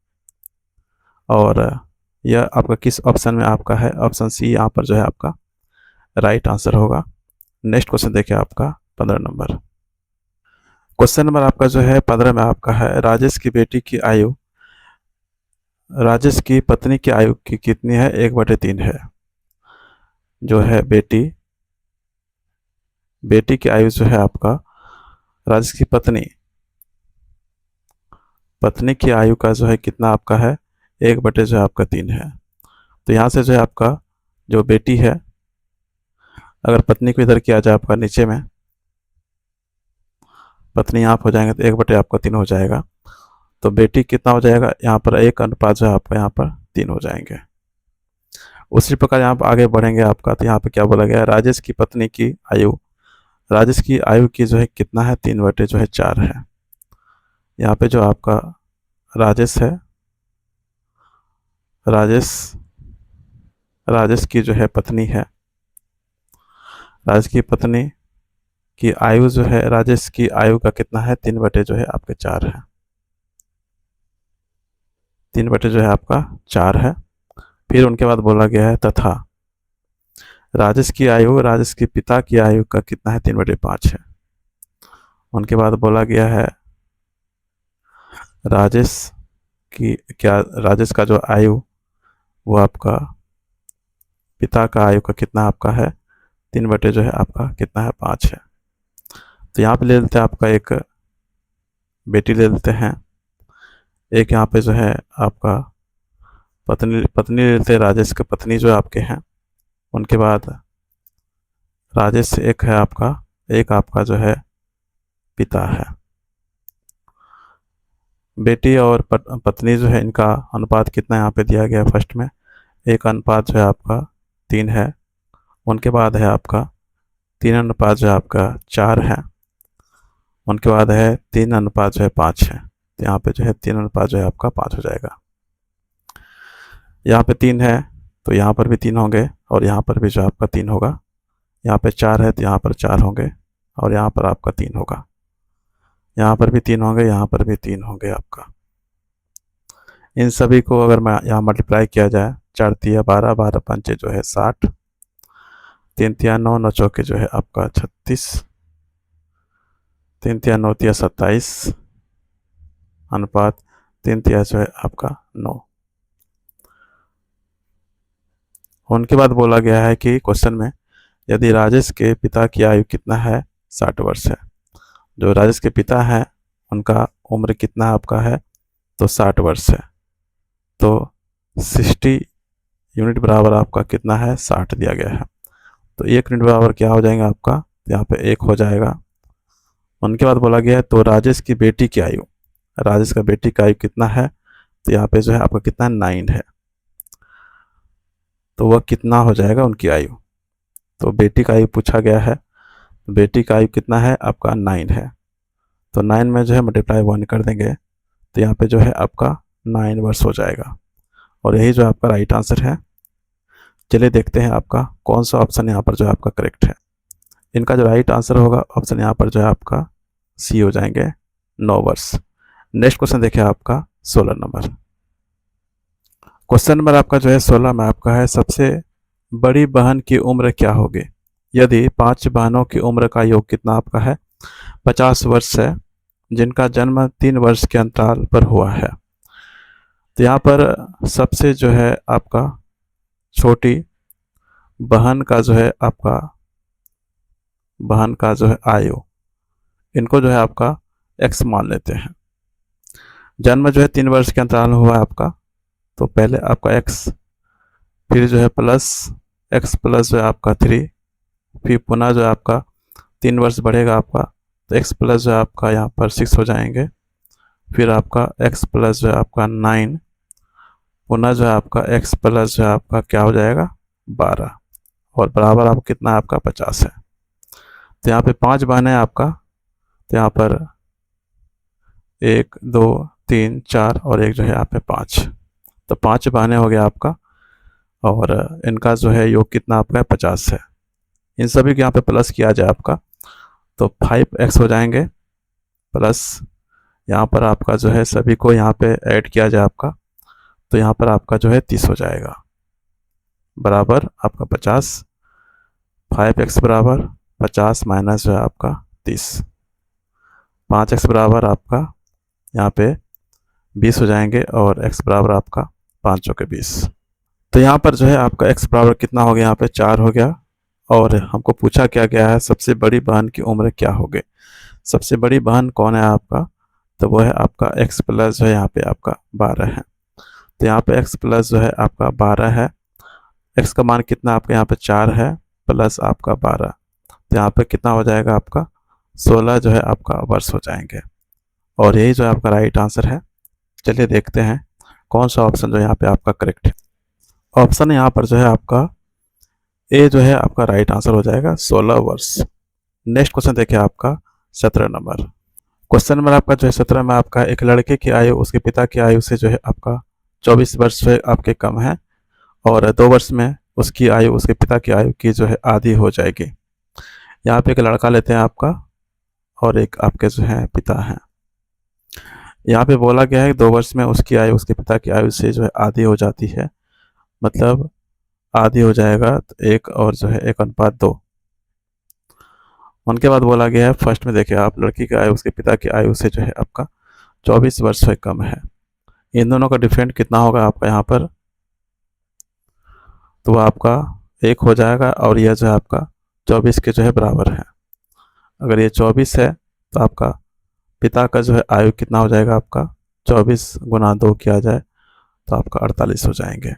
और यह आपका किस ऑप्शन में आपका है, ऑप्शन सी यहाँ पर जो है आपका राइट आंसर होगा। नेक्स्ट क्वेश्चन देखिए आपका 15 नंबर। क्वेश्चन नंबर आपका जो है 15 में आपका है राजेश की बेटी की आयु, राजेश की पत्नी की आयु की कितनी है, 1/3 है। जो है बेटी की आयु जो है आपका, राजेश की पत्नी की आयु का जो है कितना आपका है, 1/3 है। तो यहाँ से जो है आपका जो बेटी है, अगर पत्नी को इधर किया जाए आपका नीचे में, पत्नी यहाँ हो जाएंगे तो 1/3 हो जाएगा। तो बेटी कितना हो जाएगा, यहाँ पर 1 अनुपात जो है आपका यहाँ पर 3 हो जाएंगे। उसी प्रकार यहाँ पर आगे बढ़ेंगे आपका, तो यहाँ पे क्या बोला गया है, राजेश की पत्नी की आयु, राजेश की आयु की जो है कितना है, 3/4 है। यहाँ पे जो आपका राजेश है, राजेश की जो है पत्नी है, राजेश की पत्नी की आयु जो है, राजेश की आयु का कितना है, 3/4 है। 3 जो है आपका 4 है। फिर उनके बाद बोला गया है तथा राजेश की आयु, राजेश के पिता की आयु का कितना है, 3/5 है। उनके बाद बोला गया है राजेश की क्या, राजेश का जो आयु वो आपका पिता का आयु का कितना आपका है, 3 जो है आपका कितना है, 5 है। तो यहाँ पे ले लेते हैं आपका एक बेटी ले लेते हैं, एक यहाँ पे जो है आपका पत्नी ले लेते हैं, राजेश के पत्नी जो आपके हैं। उनके बाद राजेश एक है आपका, एक आपका जो है पिता है। बेटी और पत्नी जो है इनका अनुपात कितना यहाँ पे दिया गया है, फर्स्ट में 1 अनुपात जो है आपका 3 है। उनके बाद है आपका 3 अनुपात जो है आपका 4 है। उनके बाद है 3 अनुपात जो है 5 है। तो यहाँ पे जो है 3 अनुपात जो है आपका 5 हो जाएगा। यहाँ पे 3 है तो यहाँ पर भी 3 होंगे और यहाँ पर भी जो आपका 3 होगा। यहाँ पे 4 है तो यहाँ पर 4 होंगे और यहाँ पर आपका 3 होगा। यहाँ पर भी 3 होंगे, यहाँ पर भी 3 होंगे आपका। इन सभी को अगर मैं यहाँ मल्टीप्लाई किया जाए, 4 तिया 12, 12 पंचे जो है 60, 3 तिया 9, 9 चौके जो है आपका 36, 3 तिया 9 तिया 27 अनुपात 3 तिया जो है आपका 9। उनके बाद बोला गया है कि क्वेश्चन में यदि राजेश के पिता की आयु कितना है, 60 वर्ष है। जो राजेश के पिता हैं उनका उम्र कितना आपका है, तो 60 वर्ष है। तो 60 यूनिट बराबर आपका कितना है, 60 दिया गया है। तो 1 यूनिट बराबर क्या हो जाएगा आपका, यहाँ पे 1 हो जाएगा। उनके बाद बोला गया है तो राजेश की बेटी की आयु, राजेश का बेटी का आयु कितना है, तो यहाँ पे जो है आपका कितना 9 है। तो वह कितना हो जाएगा उनकी आयु, तो बेटी का आयु पूछा गया है, बेटी का आयु कितना है आपका 9 है। तो 9 में जो है मल्टीप्लाई 1 कर देंगे तो यहाँ पे जो है आपका 9 वर्ष हो जाएगा और यही जो आपका राइट आंसर है। चलिए देखते हैं आपका कौन सा ऑप्शन यहाँ पर जो है आपका करेक्ट है। इनका जो राइट आंसर होगा ऑप्शन यहाँ पर जो है आपका सी हो जाएंगे, 9 वर्ष। नेक्स्ट क्वेश्चन देखिए आपका 16 नंबर। क्वेश्चन नंबर आपका जो है 16 में आपका है सबसे बड़ी बहन की उम्र क्या होगी यदि 5 बहनों की उम्र का योग कितना आपका है, 50 वर्ष है, जिनका जन्म 3 वर्ष के अंतराल पर हुआ है। तो यहाँ पर सबसे जो है आपका छोटी बहन का जो है आपका आयु, इनको जो है आपका x मान लेते हैं। जन्म जो है 3 वर्ष के अंतराल में हुआ है आपका, तो पहले आपका x, फिर जो है प्लस x प्लस जो है आपका 3, फिर पुनः जो है आपका 3 वर्ष बढ़ेगा आपका, तो x प्लस जो है आपका यहाँ पर 6 हो जाएंगे, फिर आपका x प्लस जो है आपका 9, पुनः जो है आपका x प्लस जो है आपका क्या हो जाएगा 12, और बराबर आपको कितना है आपका 50 है। तो यहाँ पे 5 बहन है आपका, तो यहाँ पर 1 2 3 4 और एक जो है यहाँ पे 5, तो 5 बहनें हो गया आपका, और इनका जो है योग कितना आपका 50 है। इन सभी को यहाँ पे प्लस किया जाए आपका, तो 5x हो जाएंगे, प्लस यहाँ पर आपका जो है सभी को यहाँ पे ऐड किया जाए आपका, तो यहाँ पर आपका जो है 30 हो जाएगा, बराबर आपका 50। 5x बराबर 50 माइनस जो है आपका 30, 5x बराबर आपका यहाँ पे 20 हो जाएंगे, और x बराबर आपका 5 चौके 20। तो यहाँ पर जो है आपका x बराबर कितना हो गया, यहाँ पे 4 हो गया, और हमको पूछा क्या गया है सबसे बड़ी बहन की उम्र क्या होगी। सबसे बड़ी बहन कौन है आपका, तो वो है आपका x प्लस जो है यहाँ पे आपका 12 है। तो यहाँ पे x प्लस जो है आपका 12 है, x का मान कितना आपका यहाँ पे 4 है, प्लस आपका 12, तो यहाँ पे कितना हो जाएगा आपका 16 जो है आपका वर्ष हो जाएंगे, और यही जो है आपका राइट आंसर है। चलिए देखते हैं कौन सा ऑप्शन जो यहाँ पे आपका करेक्ट है। ऑप्शन यहाँ पर जो है आपका ए जो है आपका राइट आंसर हो जाएगा 16 वर्ष। नेक्स्ट क्वेश्चन देखिए आपका 17 नंबर। क्वेश्चन नंबर आपका जो है 17 में आपका एक लड़के की आयु उसके पिता की आयु से जो है आपका 24 वर्ष से आपके कम है, और 2 वर्ष में उसकी आयु उसके पिता की आयु की जो है आधी हो जाएगी। यहाँ पे एक लड़का लेते हैं आपका, और एक आपके जो है पिता हैं। यहाँ पे बोला गया है कि 2 वर्ष में उसकी आयु उसके पिता की आयु से जो है आधी हो जाती है, मतलब आधी हो जाएगा, तो 1 और जो है 1:2। उनके बाद बोला गया है फर्स्ट में देखिए आप, लड़की की आयु उसके पिता की आयु से जो है आपका 24 वर्ष से कम है। इन दोनों का डिफरेंट कितना होगा आपका यहाँ पर, तो वो आपका 1 हो जाएगा, और यह जो है आपका 24 के जो है बराबर है। अगर ये 24 है तो आपका पिता का जो है आयु कितना हो जाएगा आपका 24 गुना 2 किया जाए तो आपका 48 हो जाएंगे।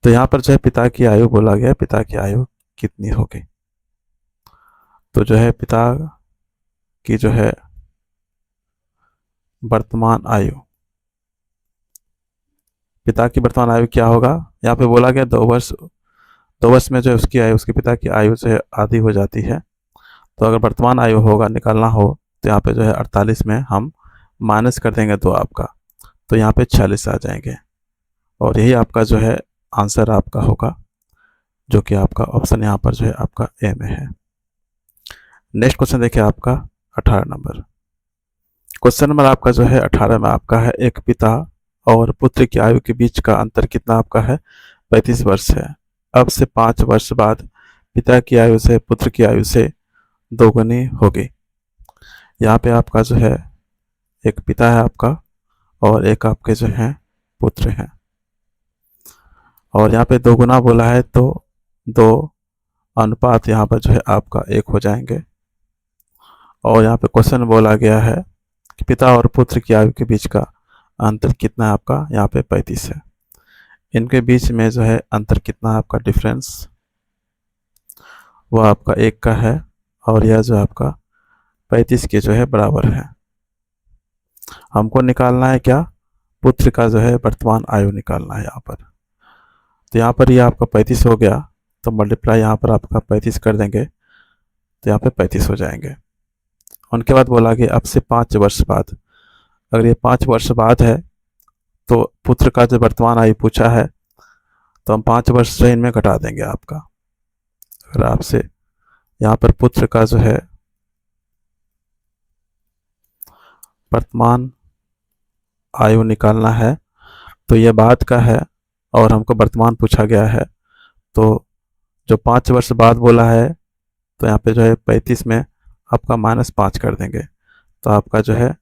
तो यहाँ पर जो है पिता की आयु बोला गया, पिता की आयु कितनी होगी, तो जो है पिता की जो है वर्तमान आयु, पिता की वर्तमान आयु क्या होगा, यहाँ पे बोला गया 2 वर्ष में जो है उसकी आयु उसके पिता की आयु से आधी हो जाती है। तो अगर वर्तमान आयु होगा निकालना हो तो यहाँ पे जो है 48 में हम माइनस कर देंगे 2 आपका, तो यहाँ पे 46 आ जाएंगे, और यही आपका जो है आंसर आपका होगा, जो कि आपका ऑप्शन यहाँ पर जो है आपका ए में है। नेक्स्ट क्वेश्चन देखिए आपका 18 नंबर। क्वेश्चन नंबर आपका जो है 18 में आपका है एक पिता और पुत्र की आयु के बीच का अंतर कितना आपका है 35 वर्ष है। अब से 5 वर्ष बाद पिता की आयु से पुत्र की आयु से दोगुनी होगी। यहाँ पे आपका जो है एक पिता है आपका और एक आपके जो है पुत्र हैं, और यहाँ पे 2 गुना बोला है तो 2 अनुपात यहाँ पर जो है आपका 1 हो जाएंगे। और यहाँ पे क्वेश्चन बोला गया है कि पिता और पुत्र की आयु के बीच का अंतर कितना है आपका, यहाँ पे 35 है। इनके बीच में जो है अंतर कितना है आपका डिफरेंस, वो आपका 1 का है, और यह जो आपका 35 के जो है बराबर है। हमको निकालना है क्या, पुत्र का जो है वर्तमान आयु निकालना है यहाँ पर। तो यहाँ पर यह आपका 35 हो गया, तो मल्टीप्लाई यहाँ पर आपका 35 कर देंगे तो यहाँ पे 35 हो जाएंगे। उनके बाद बोला कि अब से 5 वर्ष बाद, अगर ये 5 वर्ष बाद है तो पुत्र का जो वर्तमान आयु पूछा है तो हम 5 वर्ष से इनमें घटा देंगे आपका। अगर आपसे यहाँ पर पुत्र का जो है वर्तमान आयु निकालना है तो यह बाद का है और हमको वर्तमान पूछा गया है, तो जो 5 वर्ष बाद बोला है तो यहाँ पे जो है 35 में आपका -5 कर देंगे तो आपका जो है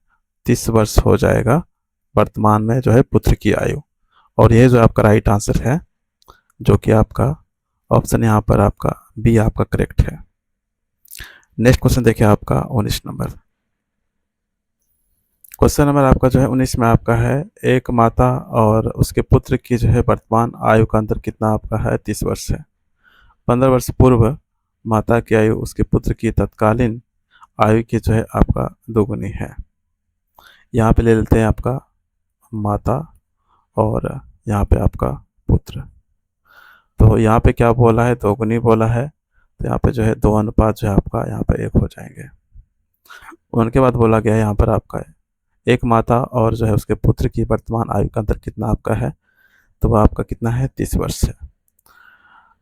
30 वर्ष हो जाएगा वर्तमान में जो है पुत्र की आयु, और यह जो आपका राइट आंसर है। जो कि आपका ऑप्शन यहाँ पर आपका बी आपका करेक्ट है। नेक्स्ट क्वेश्चन देखिए आपका 19 नंबर। क्वेश्चन नंबर आपका जो है 19 में आपका है, एक माता और उसके पुत्र की जो है वर्तमान आयु का अंतर कितना आपका है, 30 वर्ष है। 15 वर्ष पूर्व माता की आयु उसके पुत्र की तत्कालीन आयु की जो है आपका दोगुनी है। यहाँ पे ले लेते हैं आपका माता और यहाँ पे आपका पुत्र। तो यहाँ पे क्या बोला है, दोगुनी बोला है, तो यहाँ पे जो है 2 अनुपात जो है आपका यहाँ पे 1 हो जाएंगे। उनके बाद बोला गया है यहाँ पर आपका है, एक माता और जो है उसके पुत्र की वर्तमान आयु का अंतर कितना आपका है, तो वह आपका कितना है, 30 वर्ष है।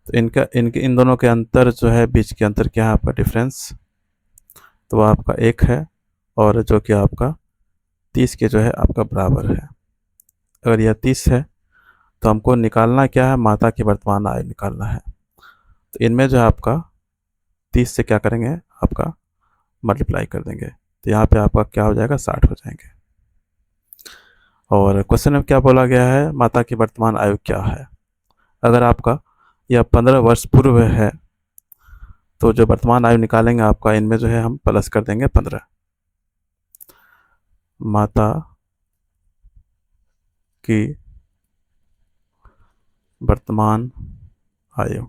तो इन दोनों के अंतर जो है, बीच के अंतर क्या है आपका, डिफरेंस, तो वह आपका 1 है और जो कि आपका 30 के जो है आपका बराबर है। अगर यह 30 है तो हमको निकालना क्या है, माता की वर्तमान आयु निकालना है। तो इनमें जो है आपका 30 से क्या करेंगे, आपका मल्टीप्लाई कर देंगे, तो यहाँ पे आपका क्या हो जाएगा, 60 हो जाएंगे। और क्वेश्चन में क्या बोला गया है, माता की वर्तमान आयु क्या है। अगर आपका यह 15 वर्ष पूर्व है तो जो वर्तमान आयु निकालेंगे आपका, इनमें जो है हम प्लस कर देंगे 15। माता की वर्तमान आयु,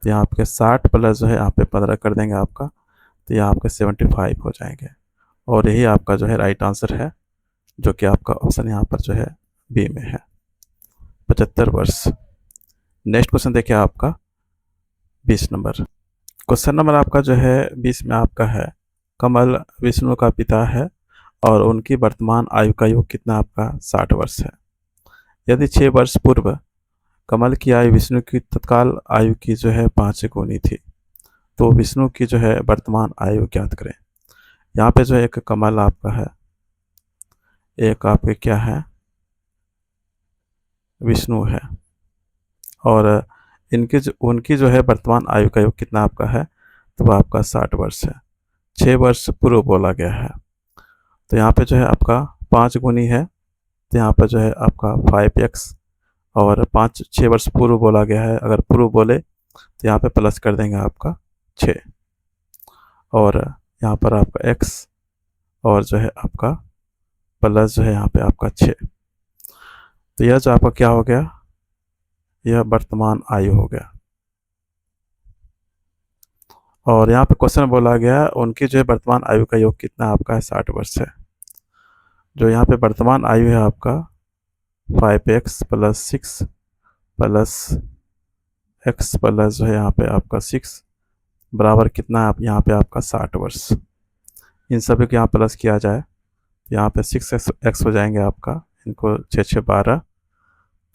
तो यहाँ आपके 60 प्लस जो है यहाँ पे 15 कर देंगे आपका, तो यहाँ आपके 75 हो जाएंगे। और यही आपका जो है राइट आंसर है, जो कि आपका ऑप्शन यहाँ पर जो है बी में है, 75 वर्ष। नेक्स्ट क्वेश्चन देखिए आपका 20 नंबर। क्वेश्चन नंबर आपका जो है 20 में आपका है, कमल विष्णु का पिता है और उनकी वर्तमान आयु का योग कितना आपका, 60 वर्ष है। यदि 6 वर्ष पूर्व कमल की आयु विष्णु की तत्काल आयु की जो है 5 गुनी थी, तो विष्णु की जो है वर्तमान आयु ज्ञात करें। यहाँ पे जो है एक कमल आपका है, एक आपके क्या है, विष्णु है, और उनकी जो है वर्तमान आयु का योग कितना आपका है, तो वह आपका 60 वर्ष है। 6 वर्ष पूर्व बोला गया है, तो यहाँ पे जो है आपका 5 गुनी है, तो यहाँ पर जो है आपका 5x, और 6 वर्ष पूर्व बोला गया है, अगर पूर्व बोले तो यहाँ पे प्लस कर देंगे आपका 6, और यहाँ पर आपका x, और जो है आपका प्लस जो है यहाँ पे आपका 6। तो यह जो आपका क्या हो गया, यह वर्तमान आयु हो गया। और यहाँ पे क्वेश्चन बोला गया उनकी जो है वर्तमान आयु का योग कितना आपका है, 60 वर्ष है। जो यहाँ पे वर्तमान आयु है आपका 5x plus 6 plus x plus जो है यहाँ पे आपका 6 बराबर कितना है, यहाँ पे आपका 60 वर्ष। इन सभी को यहाँ प्लस किया जाए, यहाँ पे 6x हो जाएंगे आपका, इनको 6 6 12,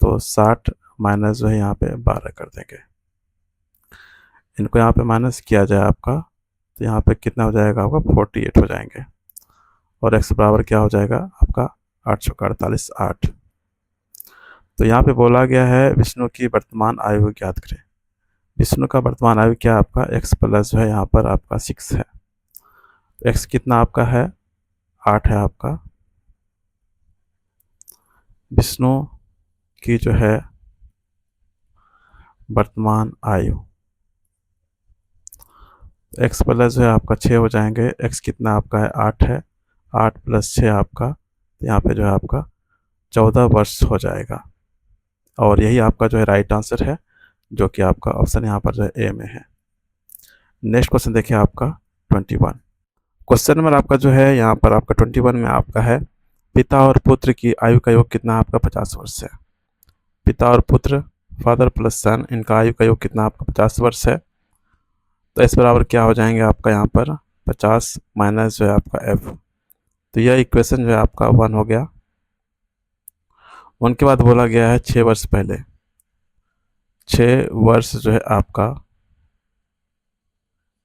तो 60 माइनस जो है यहाँ पे 12 कर देंगे। इनको यहाँ पे माइनस किया जाए आपका, तो यहाँ पे कितना हो जाएगा आपका, 48 हो जाएंगे। और x बराबर क्या हो जाएगा आपका, 8 चौका 48, 8। तो यहाँ पे बोला गया है विष्णु की वर्तमान आयु ज्ञात करें। विष्णु का वर्तमान आयु क्या आपका, x प्लस जो है यहाँ पर आपका 6 है। x कितना आपका है, 8 है आपका। विष्णु की जो है वर्तमान आयु, x प्लस जो है आपका 6 हो जाएंगे, x कितना आपका है, 8 है, 8 प्लस 6 आपका, तो यहाँ पे जो है आपका 14 वर्ष हो जाएगा। और यही आपका जो है राइट आंसर है, जो कि आपका ऑप्शन यहाँ पर जो है ए में है। नेक्स्ट क्वेश्चन देखिए आपका 21। क्वेश्चन नंबर आपका जो है यहाँ पर आपका 21 में आपका है, पिता और पुत्र की आयु का योग कितना आपका, 50 वर्ष है। पिता और पुत्र, फादर प्लस सन, इनका आयु का योग कितना आपका, 50 वर्ष है। तो इस बराबर क्या हो जाएंगे आपका, यहाँ पर 50 माइनस जो है आपका f, तो यह इक्वेशन जो है आपका 1 हो गया। उनके बाद बोला गया है 6 वर्ष पहले, 6 वर्ष जो है आपका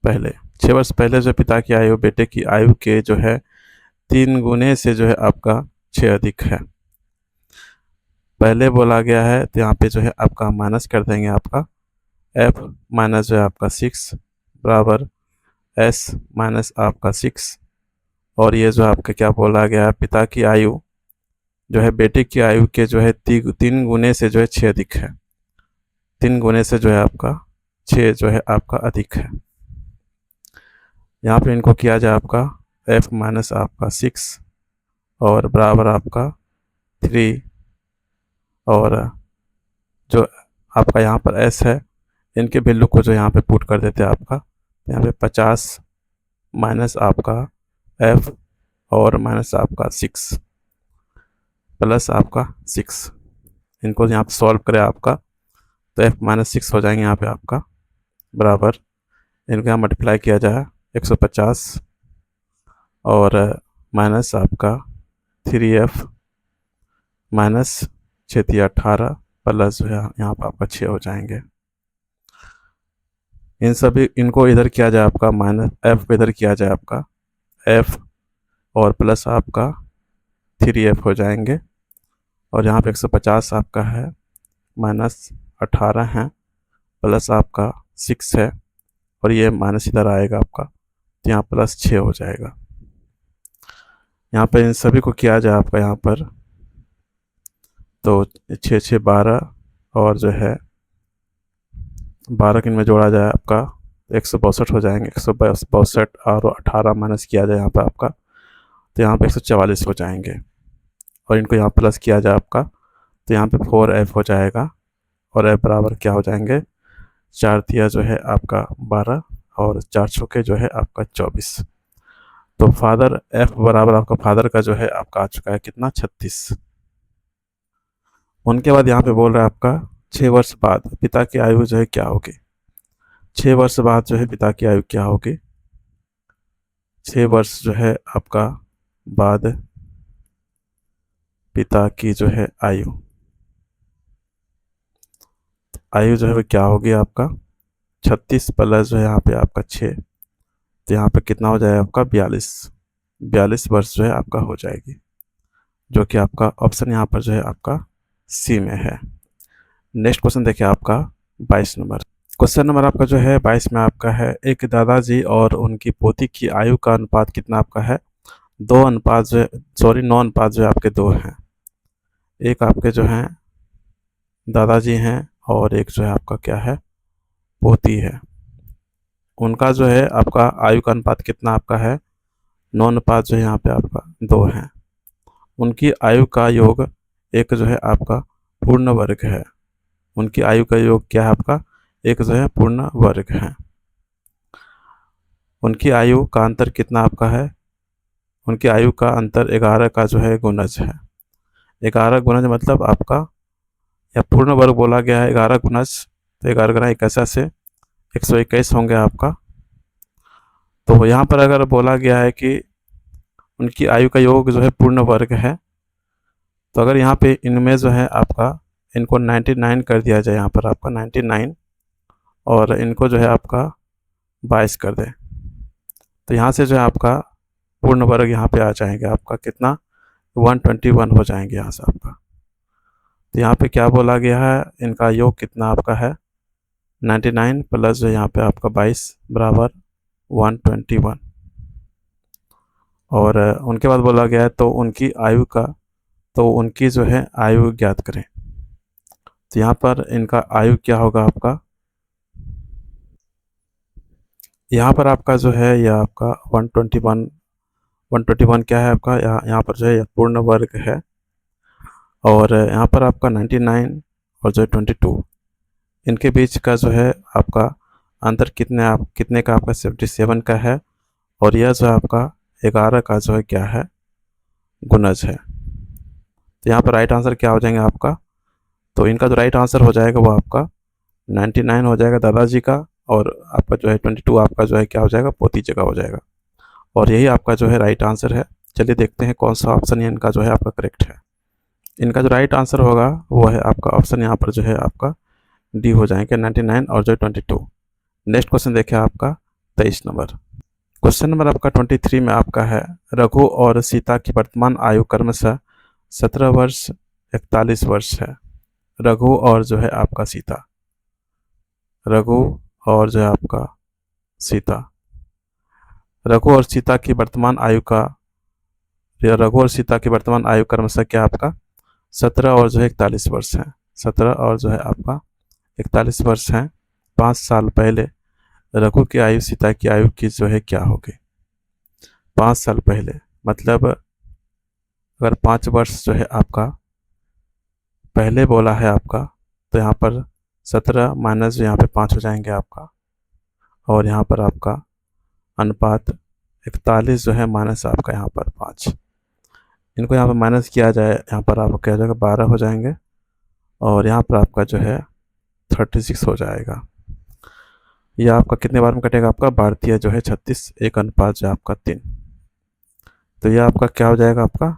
पहले, 6 वर्ष पहले जो पिता की आयु बेटे की आयु के जो है 3 गुने से जो है आपका 6 अधिक है। पहले बोला गया है, तो यहाँ पे जो है आपका माइनस कर देंगे आपका f माइनस जो है आपका 6 बराबर s माइनस आपका 6, और ये जो आपका क्या बोला गया है, पिता की आयु जो है बेटे की आयु के जो है 3 गुने से जो है 6 अधिक है। 3 गुने से जो है आपका 6 जो है आपका अधिक है। यहाँ पे इनको किया जाए आपका f माइनस आपका 6 और बराबर आपका 3 और जो आपका यहाँ पर s है इनके वैल्यू को जो यहाँ पे पुट कर देते हैं आपका, यहाँ पे 50 माइनस आपका f और माइनस आपका 6 प्लस आपका 6, इनको यहाँ पे सॉल्व करें आपका तो f माइनस 6 हो जाएंगे यहाँ पे आपका बराबर, इनको यहाँ मल्टीप्लाई किया जाए 150 और माइनस आपका 3f माइनस 6 18 प्लस जो है यहाँ पर आपका 6 हो जाएंगे। इन सभी इनको इधर किया जाए आपका माइनस f इधर किया जाए आपका f और प्लस आपका 3f हो जाएंगे और यहाँ पे 150 आपका है माइनस 18 है प्लस आपका 6 है और ये माइनस इधर आएगा आपका तो यहाँ प्लस 6 हो जाएगा। यहाँ पे इन सभी को किया जाए आपका यहाँ पर तो 6 6 12 और जो है 12 में जोड़ा जाए आपका 162 हो जाएंगे, 162 और 18 माइनस किया जाए यहाँ पे आपका तो यहाँ पे 144 हो जाएंगे और इनको यहाँ प्लस किया जाए आपका तो यहाँ पे 4f हो जाएगा और f बराबर क्या हो जाएंगे 4 दिया जो है आपका 12 और 4 छुके जो है आपका 24। तो फादर f बराबर आपका फादर का जो है आपका आ चुका है कितना 36। उनके बाद यहाँ पे बोल रहा है आपका 6 वर्ष बाद पिता की आयु जो है क्या होगी। 6 वर्ष बाद जो है पिता की आयु क्या होगी, 6 वर्ष जो है आपका बाद पिता की जो है आयु जो है क्या होगी आपका 36 प्लस जो है यहाँ पे आपका 6 तो यहाँ पे कितना हो जाएगा आपका 42 वर्ष जो है आपका हो जाएगी, जो कि आपका ऑप्शन यहाँ पर जो है आपका सी में है। नेक्स्ट क्वेश्चन देखिए आपका 22 नंबर। क्वेश्चन नंबर आपका जो है 22 में आपका है एक दादाजी और उनकी पोती की आयु का अनुपात कितना आपका है 9 अनुपात जो है आपके 2 हैं। एक आपके जो हैं दादाजी हैं और एक जो है आपका क्या है पोती है, उनका जो है आपका आयु का अनुपात कितना आपका है 9 अनुपात जो है यहाँ पे आपका 2 है। उनकी आयु का योग एक जो है आपका पूर्ण वर्ग है, उनकी आयु का योग क्या है आपका एक जो है पूर्ण वर्ग है। उनकी आयु का अंतर कितना आपका है, उनकी आयु का अंतर 11 का जो है गुणज है। 11 गुणज मतलब आपका या पूर्ण वर्ग बोला गया है 11 गुणज तो 11 गुना 81 से 121 होंगे आपका। तो यहाँ पर अगर बोला गया है कि उनकी आयु का योग जो है पूर्ण वर्ग है तो अगर यहाँ पे इनमें जो है आपका इनको 99 कर दिया जाए, यहाँ पर आपका 99 और इनको जो है आपका 22 कर दे तो यहाँ से जो है आपका पूर्ण वर्ग यहाँ पे आ जाएंगे आपका कितना 121 हो जाएंगे यहाँ से आपका। तो यहाँ पे क्या बोला गया है इनका योग कितना आपका है 99 प्लस जो यहाँ पे आपका 22 बराबर 121 और उनके बाद बोला गया है तो उनकी आयु का तो उनकी जो है आयु ज्ञात करें। तो यहाँ पर इनका आयु क्या होगा आपका, यहाँ पर आपका जो है यह आपका 121 क्या है आपका यहाँ पर जो है पूर्ण वर्ग है और यहाँ पर आपका 99 और जो है 22 इनके बीच का जो है आपका अंतर कितने का आपका 77 का है और यह जो है आपका 11 का जो है क्या है गुणज है। तो यहाँ पर राइट आंसर क्या हो जाएंगे आपका, तो इनका जो राइट आंसर हो जाएगा वो आपका 99 हो जाएगा दादाजी का और आपका जो है 22 आपका जो है क्या हो जाएगा पोती जगह हो जाएगा और यही आपका जो है राइट आंसर है। चलिए देखते हैं कौन सा ऑप्शन इनका जो है आपका करेक्ट है। इनका जो राइट आंसर होगा वो है आपका ऑप्शन यहाँ पर जो है आपका डी हो जाएंगे 99 और जो 22। नेक्स्ट क्वेश्चन देखिए आपका 23 नंबर। क्वेश्चन नंबर आपका 23 में आपका है रघु और सीता की वर्तमान आयु क्रमशः 17 वर्ष 41 वर्ष है। रघु और जो है आपका सीता, रघु और जो है आपका सीता, रघु और सीता की वर्तमान आयु का रघु और सीता की वर्तमान आयु क्रमशः क्या आपका 17 और जो है 41 वर्ष है। 17 और जो है आपका 41 वर्ष हैं। 5 साल पहले रघु की आयु सीता की आयु की जो है क्या होगी। 5 साल पहले मतलब अगर 5 वर्ष जो है आपका पहले बोला है आपका, तो यहाँ पर 17 माइनस जो यहाँ पे 5 हो जाएंगे आपका, और यहाँ पर आपका अनुपात 41 जो है माइनस आपका यहाँ पर 5। इनको यहाँ पर माइनस किया जाए, यहाँ पर आपको क्या हो जाएगा 12 हो जाएंगे, और यहाँ पर आपका जो है 36 हो जाएगा। यह आपका कितने बार में कटेगा आपका, भारतीय जो है 36, एक अनुपात जो है आपका 3। तो यह आपका क्या हो जाएगा, आपका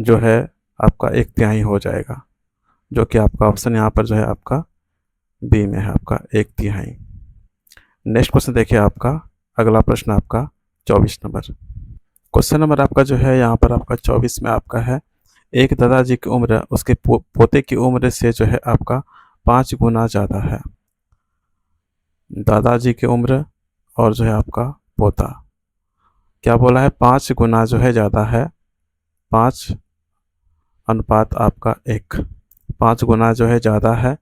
जो है आपका 1/3 हो जाएगा, जो कि आपका ऑप्शन यहाँ पर जो है आपका बी में है, आपका 1/3। नेक्स्ट क्वेश्चन देखिए आपका, अगला प्रश्न आपका 24 नंबर। क्वेश्चन नंबर आपका जो है यहाँ पर आपका 24 में आपका है, एक दादाजी की उम्र उसके पोते की उम्र से जो है आपका 5 गुना ज़्यादा है। दादाजी की उम्र और जो है आपका पोता, क्या बोला है, 5 गुना जो है ज़्यादा है, 5 अनुपात आपका 1, 5 गुना जो है ज़्यादा है।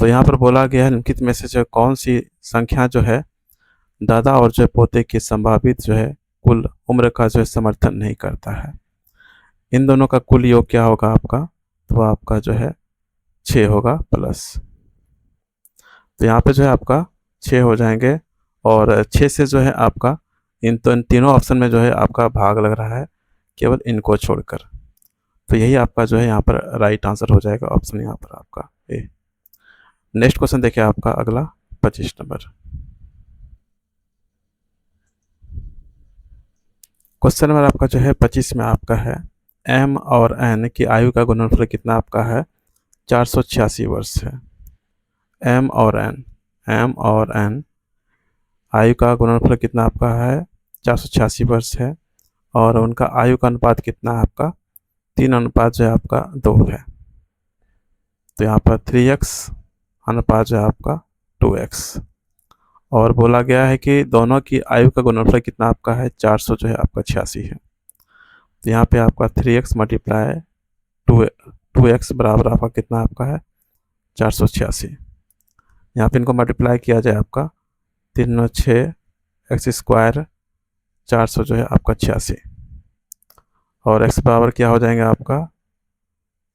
तो यहाँ पर बोला गया है निम्नलिखित में से जो कौन सी संख्या जो है दादा और जो पोते की संभावित जो है कुल उम्र का जो है समर्थन नहीं करता है। इन दोनों का कुल योग क्या होगा आपका, तो आपका जो है 6 होगा प्लस। तो यहाँ पे जो है आपका 6 हो जाएंगे, और 6 से जो है आपका इन तीनों ऑप्शन में जो है आपका भाग लग रहा है, केवल इनको छोड़कर। तो यही आपका जो है यहाँ पर राइट आंसर हो जाएगा, ऑप्शन यहाँ पर आपका ए। नेक्स्ट क्वेश्चन देखिए आपका अगला 25 नंबर। क्वेश्चन नंबर आपका जो है 25 में आपका है, एम और एन की आयु का गुणनफल कितना आपका है, 486 वर्ष है। एम और एन आयु का गुणनफल कितना आपका है, 486 वर्ष है, और उनका आयु का अनुपात कितना है आपका, 3 अनुपात जो है आपका 2 है। तो यहाँ पर 3x अनुपात जो है आपका 2x, और बोला गया है कि दोनों की आयु का गुणनफल कितना आपका है, 400 जो है आपका 86 है। तो यहाँ पे आपका 3x मल्टीप्लाई 2x बराबर आपका कितना आपका है, 486। यहाँ पे इनको मल्टीप्लाई किया जाए आपका 3 6 एक्स स्क्वायर 400 जो है आपका 86, और x बराबर क्या हो जाएंगे आपका,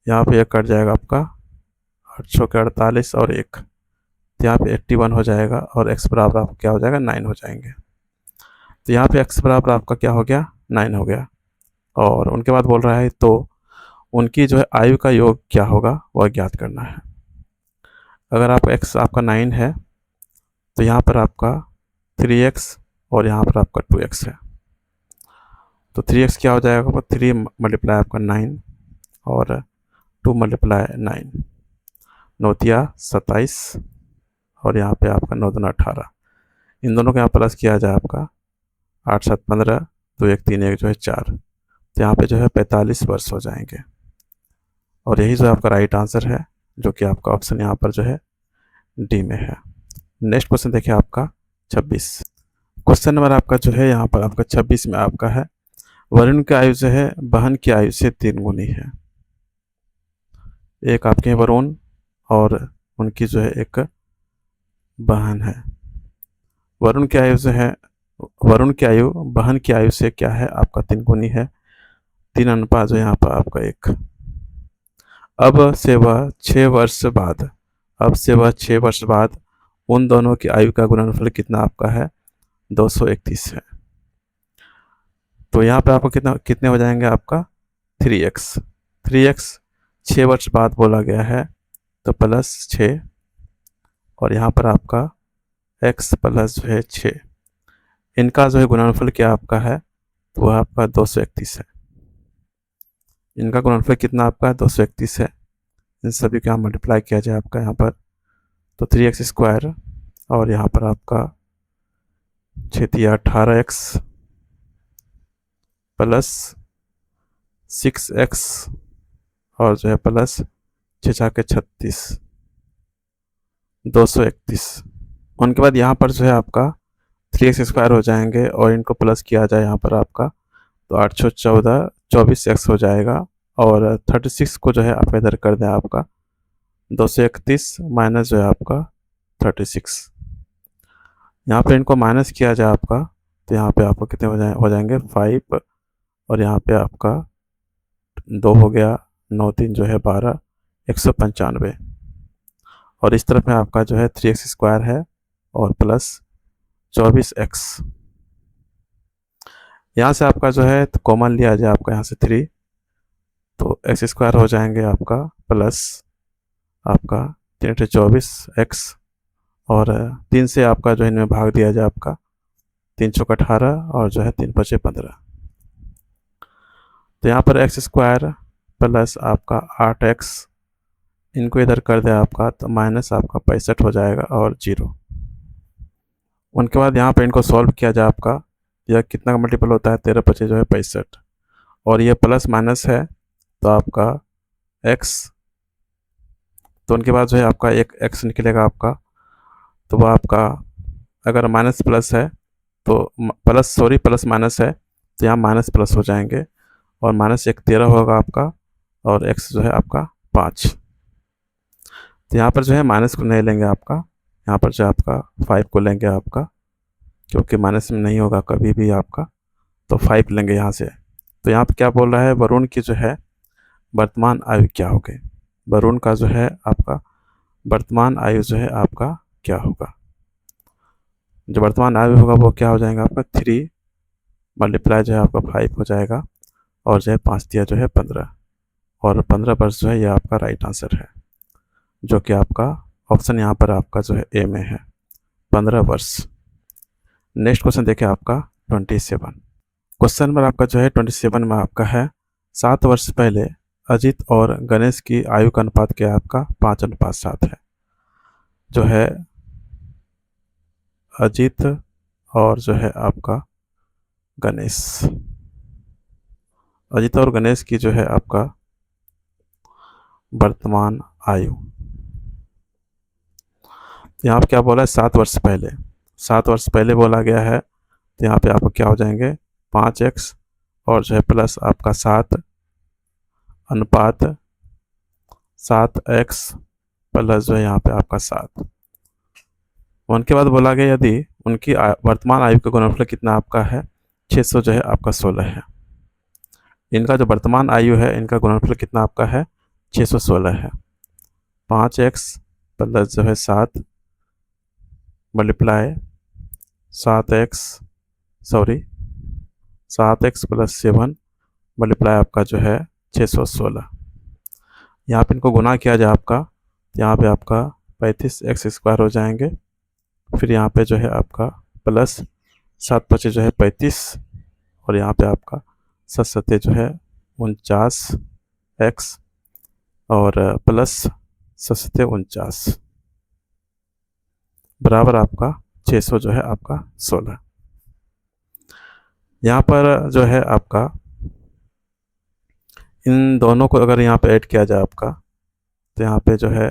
यहाँ पे 1 कट जाएगा आपका 800 के 48 और 1, तो यहाँ पे 81 हो जाएगा, और x बराबर आपका क्या हो जाएगा 9 हो जाएंगे। तो यहाँ पे x बराबर आपका क्या हो गया, 9 हो गया। और उनके बाद बोल रहा है तो उनकी जो है आयु का योग क्या होगा वह ज्ञात करना है। अगर आपका x आपका 9 है, तो यहाँ पर आपका 3x और यहाँ पर आपका 2x है। तो 3x क्या हो जाएगा, 3 मल्टीप्लाई आपका 9 और 2 मल्टीप्लाई 9, 9 27, और यहाँ पे आपका 9 दूना 18। इन दोनों को यहाँ प्लस किया जाए आपका 8 7 15, 2 1 3 1 जो है 4, तो यहाँ पे जो है 45 वर्ष हो जाएंगे, और यही जो आपका राइट आंसर है, जो कि आपका ऑप्शन यहाँ पर जो है डी में है। नेक्स्ट क्वेश्चन देखिए आपका 26। क्वेश्चन नंबर आपका जो है यहाँ पर आपका 26 में आपका है, वरुण की आयु जो है बहन की आयु से 3 गुनी है। एक आपके वरुण और उनकी जो है एक बहन है। वरुण की आयु जो है, वरुण की आयु बहन की आयु से क्या है आपका 3 गुनी है, 3 अनुपात जो यहाँ पर आपका 1। अब से वह 6 वर्ष बाद उन दोनों की आयु का गुणनफल कितना आपका है, 231 है। तो यहाँ पे आपको कितने हो जाएंगे आपका 3x 6 वर्ष बाद बोला गया है, तो प्लस 6, और यहाँ पर आपका x प्लस जो है 6, इनका जो है गुणनफल क्या आपका है, तो वह आपका 231 है। इनका गुणनफल कितना आपका है, 231 है। इन सभी का मल्टीप्लाई किया जाए आपका यहाँ पर, तो 3x स्क्वायर, और यहाँ पर आपका 6 18x प्लस 6x, और जो है प्लस 6 के 36, 231। उनके बाद यहाँ पर जो है आपका 3x स्क्वायर हो जाएंगे, और इनको प्लस किया जाए यहाँ पर आपका, तो 814 24x हो जाएगा, और 36 को जो है आप इधर कर दें आपका 231 माइनस जो है आपका 36। यहाँ पे इनको माइनस किया जाए आपका, तो यहाँ पे आपको कितने हो जाएंगे 5, और यहाँ पे आपका 2 हो गया, 9 3 जो है 12, 195। और इस तरफ में आपका जो है 3x² है और प्लस 24x। यहाँ से आपका जो है तो कॉमन लिया जाए आपका यहाँ से 3, तो x² हो जाएंगे आपका प्लस आपका 3 24 x, और 3 से आपका जो है इनमें भाग दिया जाए आपका 3 चौक 18 और जो है 3 5 15। तो यहाँ पर x² प्लस आपका 8x, इनको इधर कर दे आपका तो माइनस आपका 65 हो जाएगा और 0। उनके बाद यहाँ पर इनको सॉल्व किया जाए आपका, यह कितना का मल्टीपल होता है 13 25 जो है 65, और ये प्लस माइनस है तो आपका x, तो उनके बाद जो है आपका एक x निकलेगा आपका, तो वह आपका अगर माइनस प्लस है तो प्लस माइनस है तो यहाँ माइनस प्लस हो जाएंगे, और माइनस 1 13 होगा आपका, और x जो है आपका 5। तो यहाँ पर जो है माइनस को नहीं लेंगे आपका, यहाँ पर जो है आपका 5 को लेंगे आपका, क्योंकि माइनस में नहीं होगा कभी भी आपका, तो 5 लेंगे यहाँ से। तो यहाँ पर क्या बोल रहा है, वरुण की जो है वर्तमान आयु क्या होगी। वरुण का जो है आपका वर्तमान आयु जो है आपका क्या होगा, जो वर्तमान आयु होगा वो क्या हो जाएगा आपका 3 मल्टीप्लाई जो है आपका 5 हो जाएगा, और जो है 5 दिया जो है 15, और 15 वर्ष जो है ये आपका राइट आंसर है, जो कि आपका ऑप्शन यहाँ पर आपका जो है ए में है 15 वर्ष। नेक्स्ट क्वेश्चन देखिए आपका 27। क्वेश्चन नंबर आपका जो है 27 में आपका है 7 वर्ष पहले अजित और गणेश की आयु का अनुपात क्या है आपका 5:7 है। जो है अजित और जो है आपका गणेश, अजित और गणेश की जो है आपका वर्तमान आयु, यहाँ पे क्या बोला है 7 वर्ष पहले, 7 वर्ष पहले बोला गया है, तो यहाँ पे आपको क्या हो जाएंगे 5x और जो है प्लस आपका 7 अनुपात 7x प्लस जो है यहाँ पे आपका 7। उनके बाद बोला गया यदि उनकी वर्तमान आयु का गुणनफल कितना आपका है 600 जो है आपका 16 है। इनका जो वर्तमान आयु है इनका गुणनफल कितना आपका है 616 है। 5x प्लस जो है 7 मल्टीप्लाई 7x प्लस 7 मल्टीप्लाई आपका जो है 616। यहाँ पे इनको गुना किया जाए आपका, यहाँ पे आपका 35x² हो जाएंगे, फिर यहाँ पे जो है आपका प्लस 7 5 जो है 35, और यहाँ पे आपका 7 7 जो है 49x, और प्लस 7 7 49 बराबर आपका 600 जो है आपका 16। यहाँ पर जो है आपका इन दोनों को अगर यहाँ पे ऐड किया जाए आपका, तो यहाँ पे जो है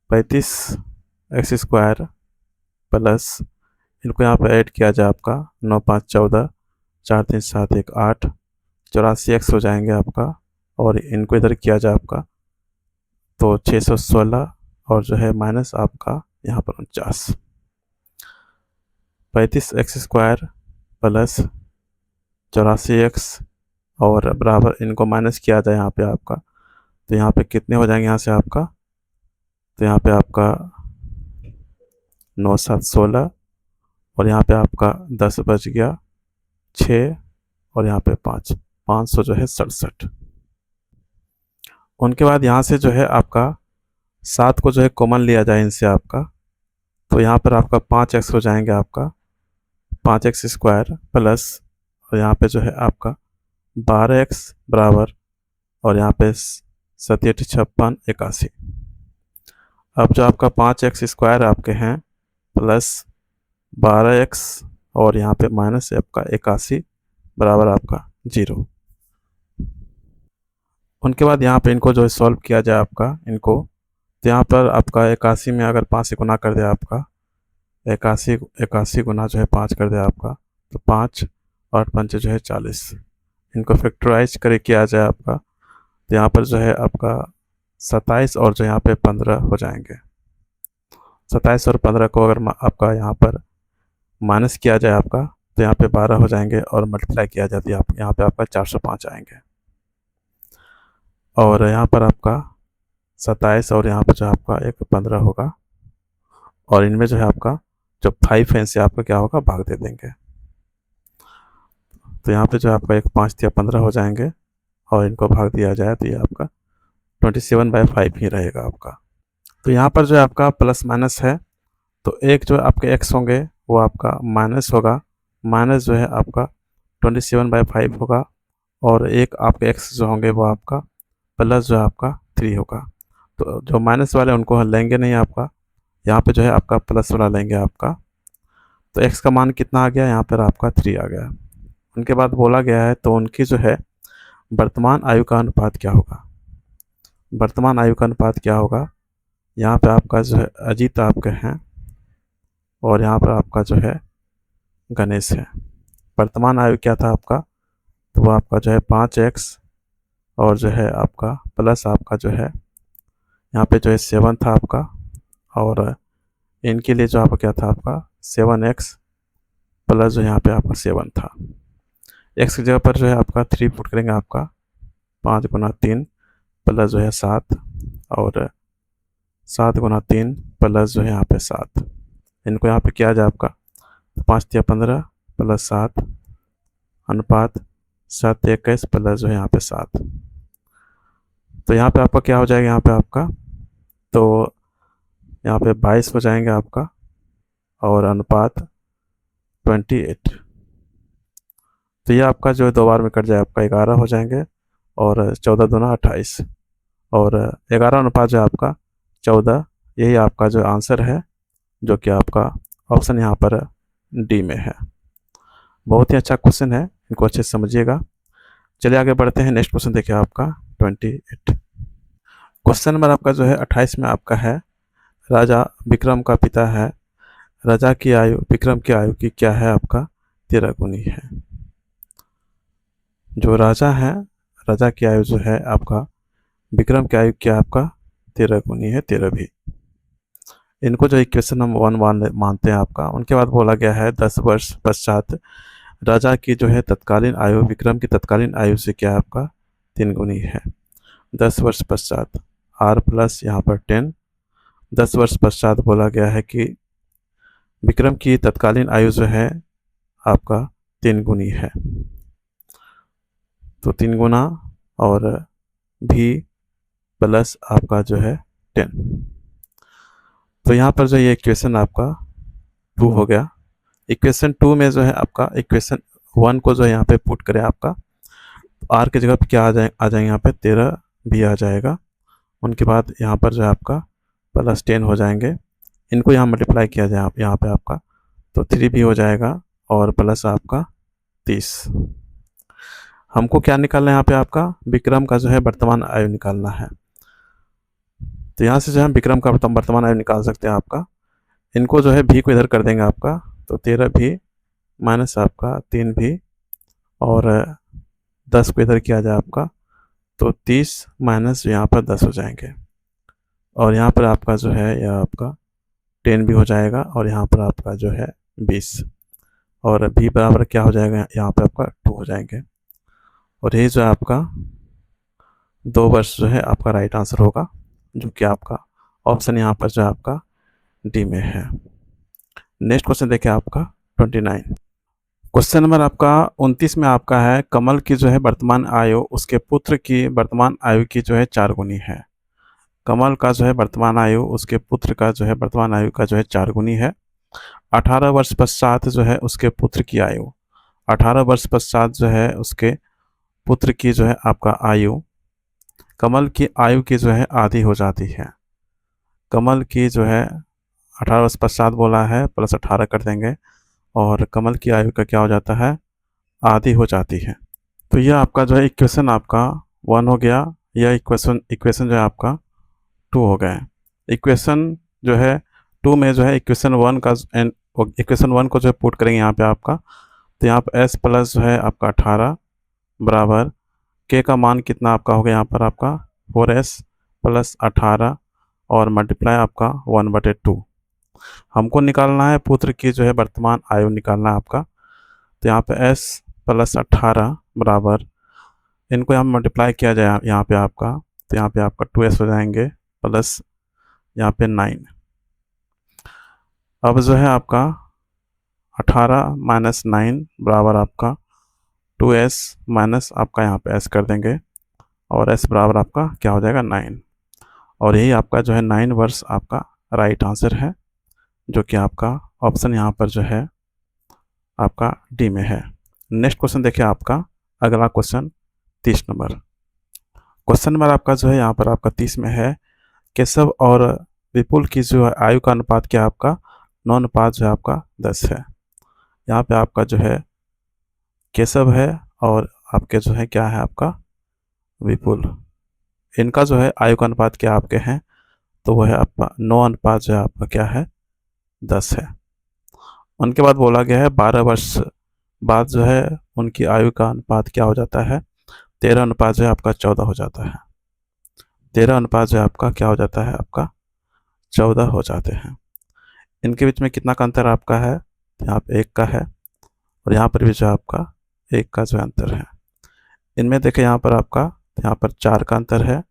35x² प्लस इनको यहाँ पे ऐड किया जाए आपका 9 5 14 4 3 7 1 8 84x हो जाएंगे आपका, और इनको इधर किया जाए आपका तो 616, और जो है माइनस आपका यहाँ पर 49। 35x² प्लस 84x और बराबर इनको माइनस किया जाए यहाँ पे आपका, तो यहाँ पे कितने हो जाएंगे यहाँ से आपका, तो यहाँ पे आपका 9 7 16, और यहाँ पे आपका 10 बच गया 6, और यहाँ पे 500 जो है 67। उनके बाद यहाँ से जो है आपका 7 को जो है कॉमन लिया जाए इनसे आपका, तो यहाँ पर आपका 5x हो जाएंगे आपका 5x² प्लस, और यहाँ पे जो है आपका 12x बराबर, और यहाँ पे 7 8 56 81। अब जो आपका 5x² आपके हैं प्लस 12x, और यहाँ पे माइनस आपका 81 बराबर आपका 0। उनके बाद यहाँ पे इनको जो सॉल्व किया जाए आपका इनको, तो यहाँ पर आपका 81 में अगर 5 से गुना कर दे आपका 81 गुना जो है 5 कर दे आपका, तो 5 और 5 जो है 40। इनको फैक्टराइज करे किया जाए आपका, तो यहाँ पर जो है आपका 27 और जो यहाँ पे 15 हो जाएंगे। 27 और 15 को अगर आपका यहाँ पर माइनस किया जाए आपका, तो यहाँ पे 12 हो जाएंगे और मल्टीप्लाई किया जाए तो यहाँ पे आपका 405 आएंगे। और यहाँ पर आपका 27 और यहाँ पर जो आपका एक 15 होगा, और इनमें जो है आपका जो 5 है इनसे आपका क्या होगा, भाग दे देंगे। तो यहाँ पे जो आपका एक 5 या 15 हो जाएंगे, और इनको भाग दिया जाए तो ये आपका 27/5 ही रहेगा आपका। तो यहाँ पर जो है आपका प्लस माइनस है, तो एक जो आपके एक्स होंगे वो आपका माइनस होगा, माइनस जो है आपका 27/5 होगा, और एक आपके एक्स जो होंगे वो आपका प्लस जो है आपका 3 होगा। तो जो माइनस वाले उनको लेंगे नहीं आपका, यहाँ पे जो है आपका प्लस वाला लेंगे आपका। तो एक्स का मान कितना आ गया, यहाँ पर आपका 3 आ गया। उनके बाद बोला गया है तो उनकी जो है वर्तमान आयु का अनुपात क्या होगा। वर्तमान आयु का अनुपात क्या होगा, यहाँ पे आपका जो है अजीत आपके हैं, और यहाँ पर आपका जो है गणेश है। वर्तमान आयु क्या था आपका, तो वो आपका जो है 5x और जो है आपका प्लस आपका जो है यहाँ पे जो है 7 था आपका, और इनके लिए जो आपका क्या था आपका 7x प्लस जो यहाँ पे आपका 7 था। x की जगह पर जो है आपका 3 पुट करेंगे आपका, 5 गुना 3 प्लस जो है 7, और 7 गुना 3 प्लस जो है यहाँ पे 7। इनको यहाँ पे किया जाए आपका 5 या 15 प्लस 7 अनुपात 7 या 21 प्लस जो है यहाँ पे 7। तो यहाँ पे आपका क्या हो जाएगा, यहाँ पे आपका तो यहाँ पे 22 हो जाएंगे आपका, और अनुपात 28। तो ये आपका जो है 2 बार में कट जाए आपका 11 हो जाएंगे, और 14 दूना 28, और 11 अनुपात जो है आपका 14, यही आपका जो आंसर है, जो कि आपका ऑप्शन यहाँ पर डी में है। बहुत ही अच्छा क्वेश्चन है, इनको अच्छे से समझिएगा। चलिए आगे बढ़ते हैं। नेक्स्ट क्वेश्चन देखिए आपका 28। क्वेश्चन नंबर आपका जो है 28 में आपका है, राजा विक्रम का पिता है, राजा की आयु विक्रम की आयु की क्या है आपका, 13 गुनी है। जो राजा है, राजा की आयु जो है आपका विक्रम की आयु क्या आपका 13 गुनी है, 13 भी। इनको जो इक्वेशन हम 1 मानते हैं आपका। उनके बाद बोला गया है 10 वर्ष पश्चात राजा की जो है तत्कालीन आयु विक्रम की तत्कालीन आयु से क्या है आपका 3 गुनी है। 10 वर्ष पश्चात r प्लस यहाँ पर 10, 10 वर्ष पश्चात बोला गया है कि विक्रम की तत्कालीन आयु जो है आपका 3 गुनी है। तो 3 गुना और भी प्लस आपका जो है 10। तो यहाँ पर जो ये इक्वेशन आपका 2 हो गया। इक्वेशन 2 में जो है आपका इक्वेशन 1 को जो है यहाँ पे पुट करें आपका, r की जगह पे क्या आ जाएंगे यहाँ पे 13 भी आ जाएगा। उनके बाद यहाँ पर जो है आपका प्लस 10 हो जाएंगे। इनको यहाँ मल्टीप्लाई किया जाए यहाँ पे आपका, तो 3 भी हो जाएगा, और प्लस आपका 30। हमको क्या निकालना है यहाँ पे आपका विक्रम का जो है वर्तमान आयु निकालना है। तो यहाँ से जो है हम विक्रम का वर्तमान आयु निकाल सकते हैं आपका। इनको जो है भी को इधर कर देंगे आपका, तो 13 भी माइनस आपका 3 भी, और 10 को इधर किया जाए आपका, तो 30 माइनस यहाँ पर 10 हो जाएंगे, और यहाँ पर आपका जो है यह आपका 10 भी हो जाएगा, और यहाँ पर आपका जो है 20, और भी बराबर क्या हो जाएगा यहाँ पर आपका 2 हो जाएंगे। और ये जो है आपका 2 वर्ष जो है आपका राइट आंसर होगा, जो कि आपका ऑप्शन यहाँ पर जो है आपका डी में है। नेक्स्ट क्वेश्चन देखिए आपका 29। क्वेश्चन नंबर आपका 29 में आपका है, कमल की जो है वर्तमान आयु उसके पुत्र की वर्तमान आयु की जो है 4 गुनी है। कमल का जो है वर्तमान आयु उसके पुत्र का जो है वर्तमान आयु का जो है 4 गुनी है। 18 वर्ष पश्चात जो है उसके पुत्र की आयु, 18 वर्ष पश्चात जो है उसके पुत्र की जो है आपका आयु कमल की आयु की जो है आधी हो जाती है। कमल की जो है 18 वर्ष पश्चात बोला है, प्लस 18 कर देंगे, और कमल की आयु का क्या हो जाता है, आधी हो जाती है। तो यह आपका जो है इक्वेशन आपका 1 हो गया, यह इक्वेशन जो है आपका 2 हो गए। इक्वेशन जो है 2 में जो है इक्वेशन 1 का इक्वेशन 1 को जो है पुट करेंगे यहाँ पे आपका, तो यहाँ पर s प्लस जो है आपका 18 बराबर k का मान कितना आपका हो गया यहाँ पर आपका 4s प्लस 18 और मल्टीप्लाई आपका 1/2। हमको निकालना है पुत्र की जो है वर्तमान आयु निकालना है आपका। तो यहाँ पे s प्लस 18 बराबर, इनको यहाँ मल्टीप्लाई किया जाए यहाँ पे आपका, तो यहाँ पे आपका 2s हो जाएंगे प्लस यहाँ पे 9। अब जो है आपका 18 माइनस 9 बराबर आपका 2s माइनस आपका यहाँ पे s कर देंगे, और s बराबर आपका क्या हो जाएगा 9। और यही आपका जो है 9 वर्ष आपका राइट आंसर है, जो कि आपका ऑप्शन यहाँ पर जो है आपका डी में है। नेक्स्ट क्वेश्चन देखिए आपका, अगला क्वेश्चन 30 नंबर। क्वेश्चन नंबर आपका जो है यहाँ पर आपका 30 में है, केशव और विपुल की जो है आयु का अनुपात क्या है आपका, 9 अनुपात जो है आपका 10 है। यहाँ पे आपका जो है केशव है और आपके जो है क्या है आपका विपुल, इनका जो है आयु का अनुपात क्या आपके हैं, तो वो है आपका 9 अनुपात जो है आपका क्या है 10 है। उनके बाद बोला गया है 12 वर्ष बाद जो है उनकी आयु का अनुपात क्या हो जाता है, 13 अनुपात जो है आपका 14 हो जाता है। 13 अनुपात जो है आपका क्या हो जाता है, आपका 14 हो जाते हैं। इनके बीच में कितना का अंतर आपका है, यहाँ पे 1 का है, और यहाँ पर भी जो आपका 1 का जो अंतर है। इनमें देखें यहाँ पर आपका, यहाँ पर 4 का अंतर है,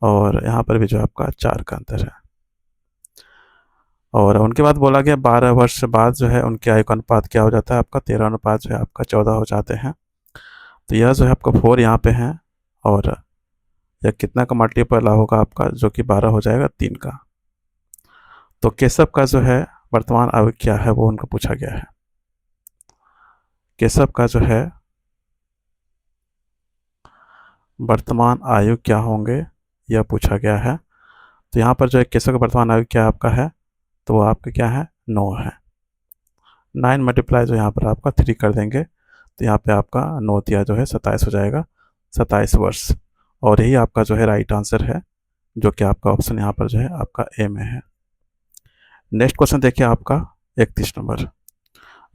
और यहाँ पर भी जो आपका 4 का अंतर है। और उनके बाद बोला गया 12 वर्ष बाद जो है उनके आयु का अनुपात क्या हो जाता है आपका, 13 अनुपात जो है आपका 14 हो जाते हैं। तो यह जो है आपका 4 यहाँ पे है, और यह कितना का मल्टीपल होगा आपका, जो कि 12 हो जाएगा 3 का। तो केशव का जो है वर्तमान आयु क्या है वो उनको पूछा गया है। केशव का जो है वर्तमान आयु क्या होंगे यह पूछा गया है। तो यहाँ पर जो है केशव का वर्तमान आयु क्या आपका है, तो वो आपका क्या है 9 है। 9 मल्टीप्लाई जो यहाँ पर आपका 3 कर देंगे, तो यहाँ पे आपका 9 दिया जो है 27 हो जाएगा, 27 वर्ष। और यही आपका जो है राइट आंसर है, जो कि आपका ऑप्शन यहाँ पर जो है आपका ए में है। नेक्स्ट क्वेश्चन देखिए आपका 31 नंबर।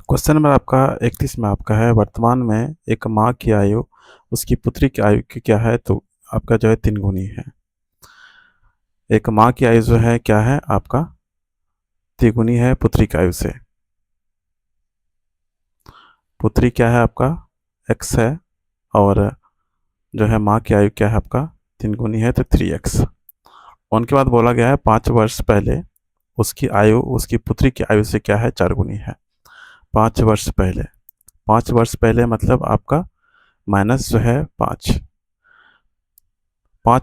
क्वेश्चन नंबर आपका 31 में आपका है, वर्तमान में एक माँ की आयु उसकी पुत्री की आयु की क्या है, तो आपका जो है 3 गुनी है। एक माँ की आयु जो है क्या है आपका तिगुनी है पुत्री की आयु से। पुत्री क्या है आपका x है, और जो है माँ की आयु क्या है आपका 3 गुनी है, तो 3x। उनके बाद बोला गया है 5 वर्ष पहले उसकी आयु उसकी पुत्री की आयु से क्या है 4 गुनी है। 5 वर्ष पहले, 5 वर्ष पहले मतलब आपका माइनस जो है 5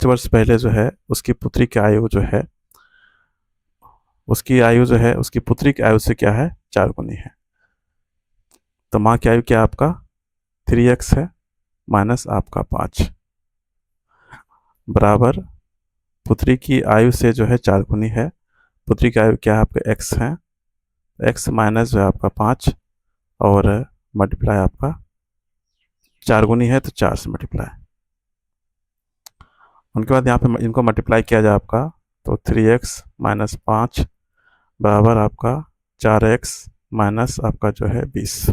वर्ष पहले जो है उसकी पुत्री की आयु जो है, उसकी आयु जो है उसकी पुत्री की आयु से क्या है 4 गुनी है। तो माँ की आयु क्या आपका 3x है, माइनस आपका 5 बराबर पुत्री की आयु से जो है 4 गुनी है। पुत्री की आयु क्या है आपका x है, x माइनस जो है आपका 5, और मल्टीप्लाई आपका 4 गुनी है तो 4 से मल्टीप्लाई। उनके बाद यहाँ पे इनको मल्टीप्लाई किया जाए आपका, तो 3x माइनस 5 बराबर आपका 4x माइनस आपका जो है 20।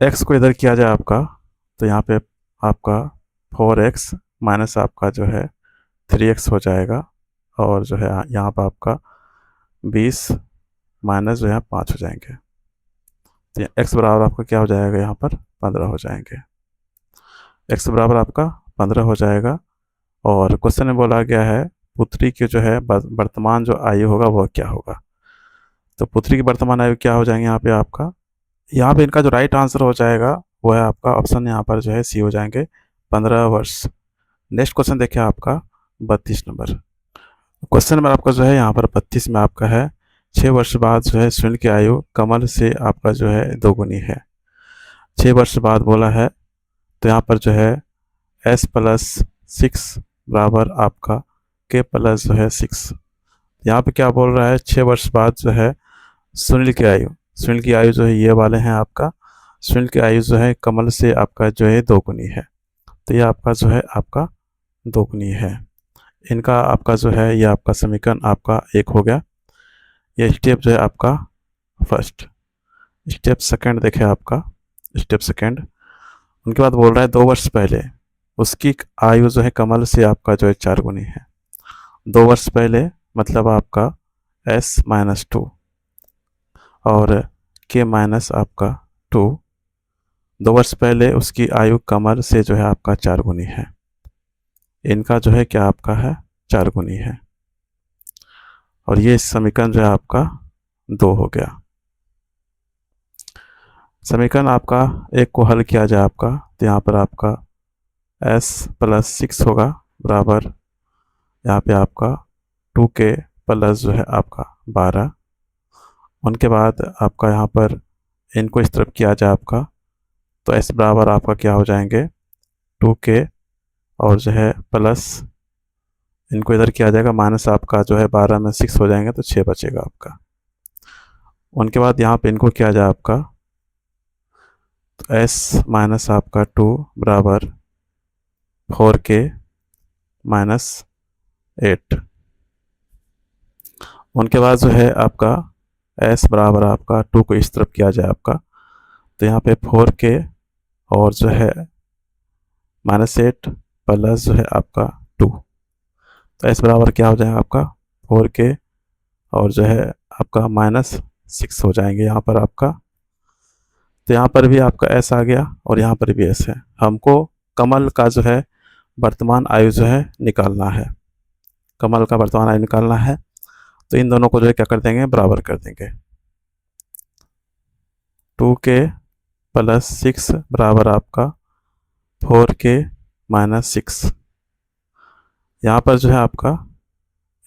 x को इधर किया जाए आपका, तो यहाँ पे आपका 4x माइनस आपका जो है 3x हो जाएगा, और जो है यहाँ पर आपका 20 माइनस जो है 5 हो जाएंगे। तो x बराबर आपका क्या हो जाएगा, यहाँ पर 15 हो जाएंगे। x बराबर आपका 15 हो जाएगा। और क्वेश्चन में बोला गया है पुत्री की जो है वर्तमान जो आयु होगा वह क्या होगा। तो पुत्री की वर्तमान आयु क्या हो जाएंगे यहाँ पे इनका जो राइट आंसर हो जाएगा वो है आपका ऑप्शन यहाँ पर जो है सी हो जाएंगे, 15 वर्ष। नेक्स्ट क्वेश्चन देखिए आपका 32 नंबर। क्वेश्चन नंबर आपका जो है यहाँ पर 32 में आपका है, 6 वर्ष बाद जो है स्वर्ण की आयु कमल से आपका जो है 2 गुनी है। 6 वर्ष बाद बोला है, तो यहाँ पर जो है s प्लस 6 बराबर आपका k प्लस जो है 6। यहाँ पे क्या बोल रहा है 6 वर्ष बाद जो है सुनील की आयु जो है ये वाले हैं आपका, सुनील की आयु जो है कमल से आपका जो है 2 गुनी है। तो ये आपका जो है आपका 2 गुनी है। इनका आपका जो है ये आपका समीकरण आपका 1 हो गया। ये स्टेप जो है आपका फर्स्ट। स्टेप सेकंड देखे आपका, स्टेप सेकंड। उनके बाद बोल रहा है 2 वर्ष पहले उसकी आयु जो है कमल से आपका जो है 4 गुनी है। 2 वर्ष पहले मतलब आपका S-2 और K माइनस आपका 2, 2 वर्ष पहले उसकी आयु कमल से जो है आपका 4 गुनी है। इनका जो है क्या आपका है 4 गुनी है। और ये समीकरण जो है आपका 2 हो गया। समीकरण आपका एक को हल किया जाए आपका, तो यहाँ पर आपका S+6 होगा बराबर यहाँ पे आपका 2K प्लस जो है आपका 12। उनके बाद आपका यहाँ पर इनको इस तरफ किया जाए आपका, तो S बराबर आपका क्या हो जाएंगे 2K और जो है प्लस इनको इधर किया जाएगा माइनस आपका जो है 12 में 6 हो जाएंगे तो 6 बचेगा आपका। उनके बाद यहाँ पे इनको किया जाए आपका, तो S माइनस आपका 2 बराबर 4K माइनस 8। उनके बाद जो है आपका S बराबर आपका 2 को इस तरफ किया जाए आपका, तो यहाँ पे 4K और जो है -8 प्लस जो है आपका 2, तो S बराबर क्या हो जाएगा आपका 4K और जो है आपका -6 हो जाएंगे यहाँ पर आपका। तो यहाँ पर भी आपका S आ गया और यहाँ पर भी S है। हमको कमल का जो है वर्तमान आयु जो है निकालना है, कमल का वर्तमान आयु निकालना है। तो इन दोनों को जो है क्या कर देंगे बराबर कर देंगे। 2K प्लस 6 बराबर आपका 4K माइनस 6। यहाँ पर जो है आपका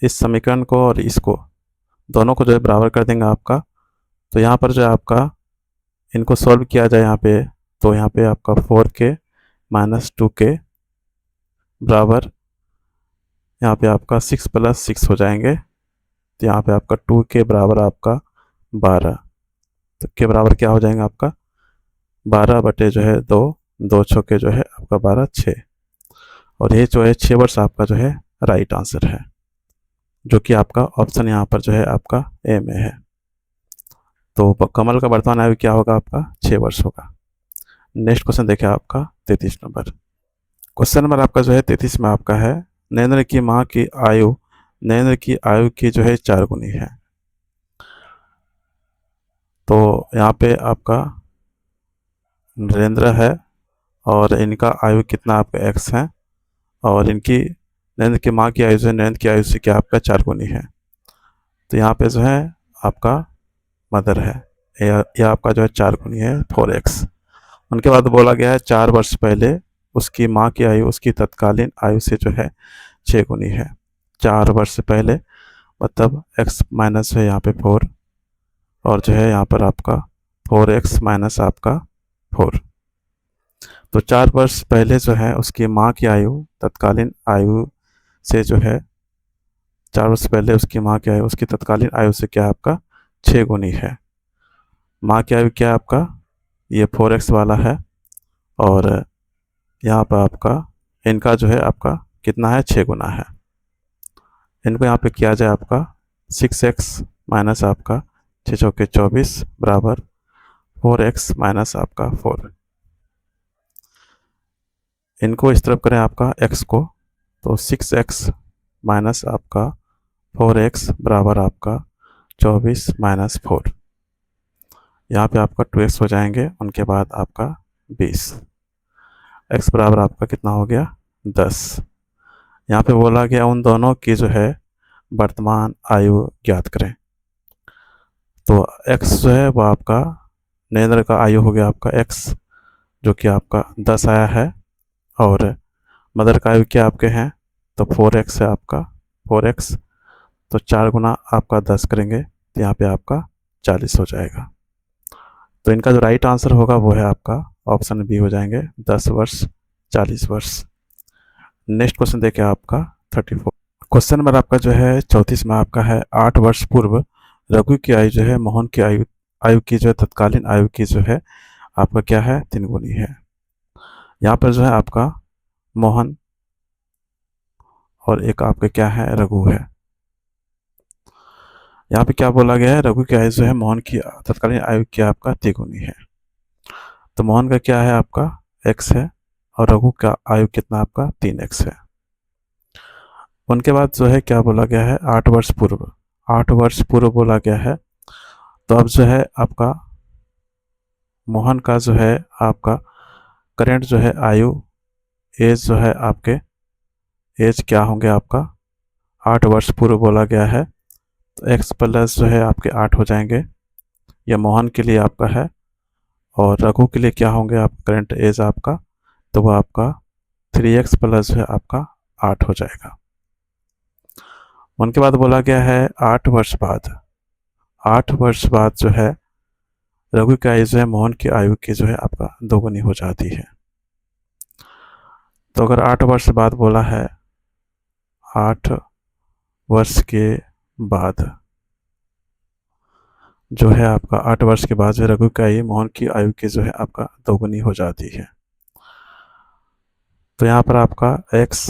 इस समीकरण को और इसको दोनों को जो है बराबर कर देंगे आपका। तो यहाँ पर जो है आपका इनको सॉल्व किया जाए यहाँ पे, तो यहाँ पे आपका 4K माइनस 2K बराबर यहाँ पे आपका 6 प्लस 6 हो जाएंगे। तो यहाँ पे आपका 2K बराबर आपका 12, तो के बराबर क्या हो जाएगा आपका 12 बटे जो है 2, 2 छक्के जो है आपका 12, 6। और ये जो है 6 वर्ष आपका जो है राइट आंसर है, जो कि आपका ऑप्शन यहाँ पर जो है आपका ए में है। तो कमल का वर्तमान आयु क्या होगा आपका 6 वर्ष होगा। नेक्स्ट क्वेश्चन देखें आपका 33 नंबर। क्वेश्चन नंबर आपका जो है 33 में आपका है, नरेंद्र की माँ की आयु नरेंद्र की आयु की जो है 4 गुनी है। तो यहाँ पे आपका नरेंद्र है और इनका आयु कितना आपका x है, और इनकी नरेंद्र की माँ की आयु जो है नरेंद्र की आयु से क्या आपका 4 गुनी है। तो यहाँ पे जो है आपका मदर है, यह आपका जो है 4 गुनी है 4x। उनके बाद बोला गया है 4 वर्ष पहले उसकी माँ की आयु उसकी तत्कालीन आयु से जो है 6 गुनी है। 4 वर्ष पहले मतलब x माइनस है यहाँ पे 4 और जो है यहाँ पर आपका 4x माइनस आपका 4। तो 4 वर्ष पहले जो है उसकी माँ की आयु तत्कालीन आयु से जो है 4 वर्ष पहले उसकी माँ की आयु उसकी तत्कालीन आयु से क्या आपका 6 गुनी है। माँ की आयु क्या आपका ये 4x वाला है, और यहाँ पर आपका इनका जो है आपका कितना है 6 गुना है। इनको यहाँ पे किया जाए आपका 6x माइनस आपका 6 चौके 24 बराबर 4x माइनस आपका 4। इनको इस तरफ करें आपका x को, तो 6x माइनस आपका 4x बराबर आपका 24 माइनस 4। यहाँ पे आपका 2x हो जाएंगे। उनके बाद आपका 20, x बराबर आपका कितना हो गया 10। यहाँ पे बोला गया उन दोनों की जो है वर्तमान आयु ज्ञात करें। तो x जो है वो आपका नरेंद्र का आयु हो गया आपका x जो कि आपका 10 आया है, और मदर का आयु क्या आपके हैं तो 4x है आपका 4x। तो 4 गुना आपका 10 करेंगे तो यहाँ पे आपका 40 हो जाएगा। तो इनका जो राइट आंसर होगा वो है आपका ऑप्शन बी हो जाएंगे 10 वर्ष 40 वर्ष। नेक्स्ट क्वेश्चन देखिए आपका 34। क्वेश्चन नंबर आपका जो है 34 में आपका है 8 वर्ष पूर्व रघु की आयु जो है मोहन की आयु की जो है तत्कालीन आयु की जो है आपका क्या है 3 गुनी है। यहाँ पर जो है आपका मोहन और एक आपका क्या है रघु है। यहाँ पे क्या बोला गया है रघु की आयु जो है मोहन की तत्कालीन आयु की आपका 3 गुनी है। तो मोहन का क्या है आपका x है और रघु का आयु कितना आपका 3x है। उनके बाद जो है क्या बोला गया है, 8 वर्ष पूर्व, 8 वर्ष पूर्व बोला गया है। तो अब जो है आपका मोहन का जो है आपका करेंट जो है आयु, एज जो है आपके एज क्या होंगे आपका, 8 वर्ष पूर्व बोला गया है। तो x प्लस जो है आपके 8 हो जाएंगे, यह मोहन के लिए आपका है। और रघु के लिए क्या होंगे आप करेंट एज आपका, तो वो आपका 3x प्लस जो है आपका 8 हो जाएगा। उनके बाद बोला गया है 8 वर्ष बाद, 8 वर्ष बाद जो है रघु की आयु जो है मोहन की आयु की जो है आपका दोगुनी हो जाती है। तो अगर 8 वर्ष बाद बोला है, 8 वर्ष के बाद जो है आपका 8 वर्ष के बाद जो है रघु की आयु मोहन की आयु की जो है आपका दोगुनी हो जाती है। तो यहाँ पर आपका x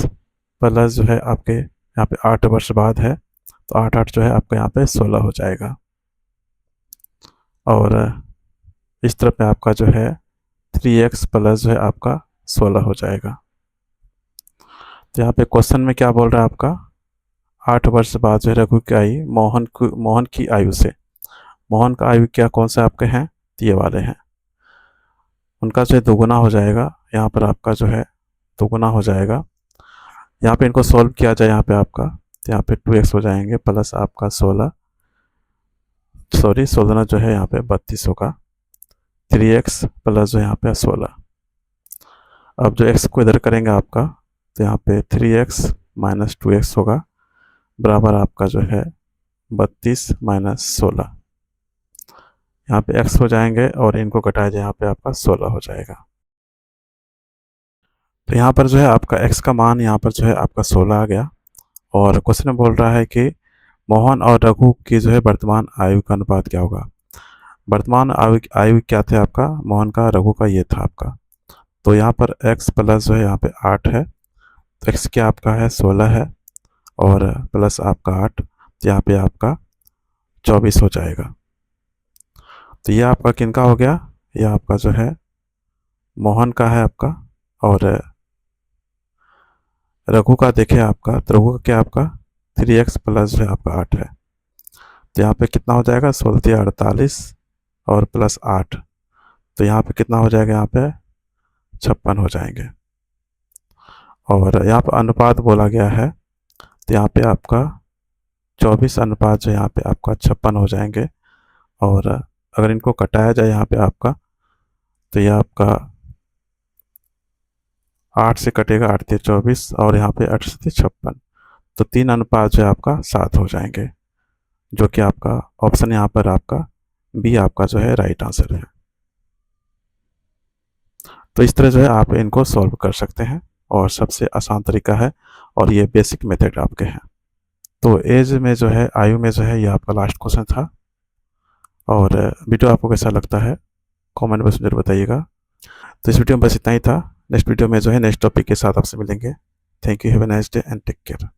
प्लस जो है आपके यहाँ पे 8 वर्ष बाद है, तो 8 8 जो है आपका यहाँ पे 16 हो जाएगा। और इस तरफ पे आपका जो है 3x प्लस जो है आपका 16 हो जाएगा। तो यहाँ पे क्वेश्चन में क्या बोल रहा है आपका, 8 वर्ष बाद जो है रघु की आयु मोहन की आयु से, मोहन का आयु क्या कौन से आपके हैं, ये वाले हैं, उनका जो है दोगुना हो जाएगा। यहाँ पर आपका जो है दोगुना हो जाएगा। यहाँ पे इनको सॉल्व किया जाए, यहाँ पे आपका, तो यहाँ पे 2x हो जाएंगे प्लस आपका 16 जो है यहाँ पे 32 होगा, 3x प्लस जो यहाँ पे 16। अब जो x को इधर करेंगे आपका, तो यहाँ पे 3x माइनस 2x होगा, बराबर आपका जो है 32 माइनस 16। यहाँ पे x हो जाएंगे और इनको घटाया जाए, यहाँ पे आपका 16 हो जाएगा। तो यहाँ पर जो है आपका x का मान यहाँ पर जो है आपका 16 आ गया। और क्वेश्चन में बोल रहा है कि मोहन और रघु की जो है वर्तमान आयु का अनुपात क्या होगा। वर्तमान आयु क्या थे आपका, मोहन का रघु का ये था आपका। तो यहाँ पर x प्लस जो है यहाँ पे 8 है, तो x क्या आपका है 16 है, और प्लस आपका 8, तो यहाँ पे आपका 24 हो जाएगा। तो ये आपका किनका हो गया, ये आपका जो है मोहन का है आपका। और रघु का देखें आपका, तो रघु का क्या आपका 3x प्लस जो है आपका 8 है, तो यहाँ पे कितना हो जाएगा 16 48 और प्लस 8, तो यहाँ पे कितना हो जाएगा, यहाँ पे 56 हो जाएंगे। और यहाँ पे अनुपात बोला गया है, तो यहाँ पे आपका 24 अनुपात जो यहाँ पे आपका 56 हो जाएंगे। और अगर इनको कटाया जाए यहाँ पे आपका, तो यह आपका 8 से कटेगा, 8 से 24 और यहाँ पे 8 से 56, तो 3 अनुपात जो है आपका 7 हो जाएंगे, जो कि आपका ऑप्शन यहाँ पर आपका बी आपका जो है राइट आंसर है। तो इस तरह जो है आप इनको सॉल्व कर सकते हैं, और सबसे आसान तरीका है, और ये बेसिक मेथड आपके हैं। तो एज में जो है आयु में जो है ये आपका लास्ट क्वेश्चन था। और वीडियो आपको कैसा लगता है कमेंट बॉक्स में जरूर बताइएगा। तो इस वीडियो में बस इतना ही था। नेक्स्ट वीडियो में जो है नेक्स्ट टॉपिक के साथ आपसे मिलेंगे। Thank you, have a nice day and take care.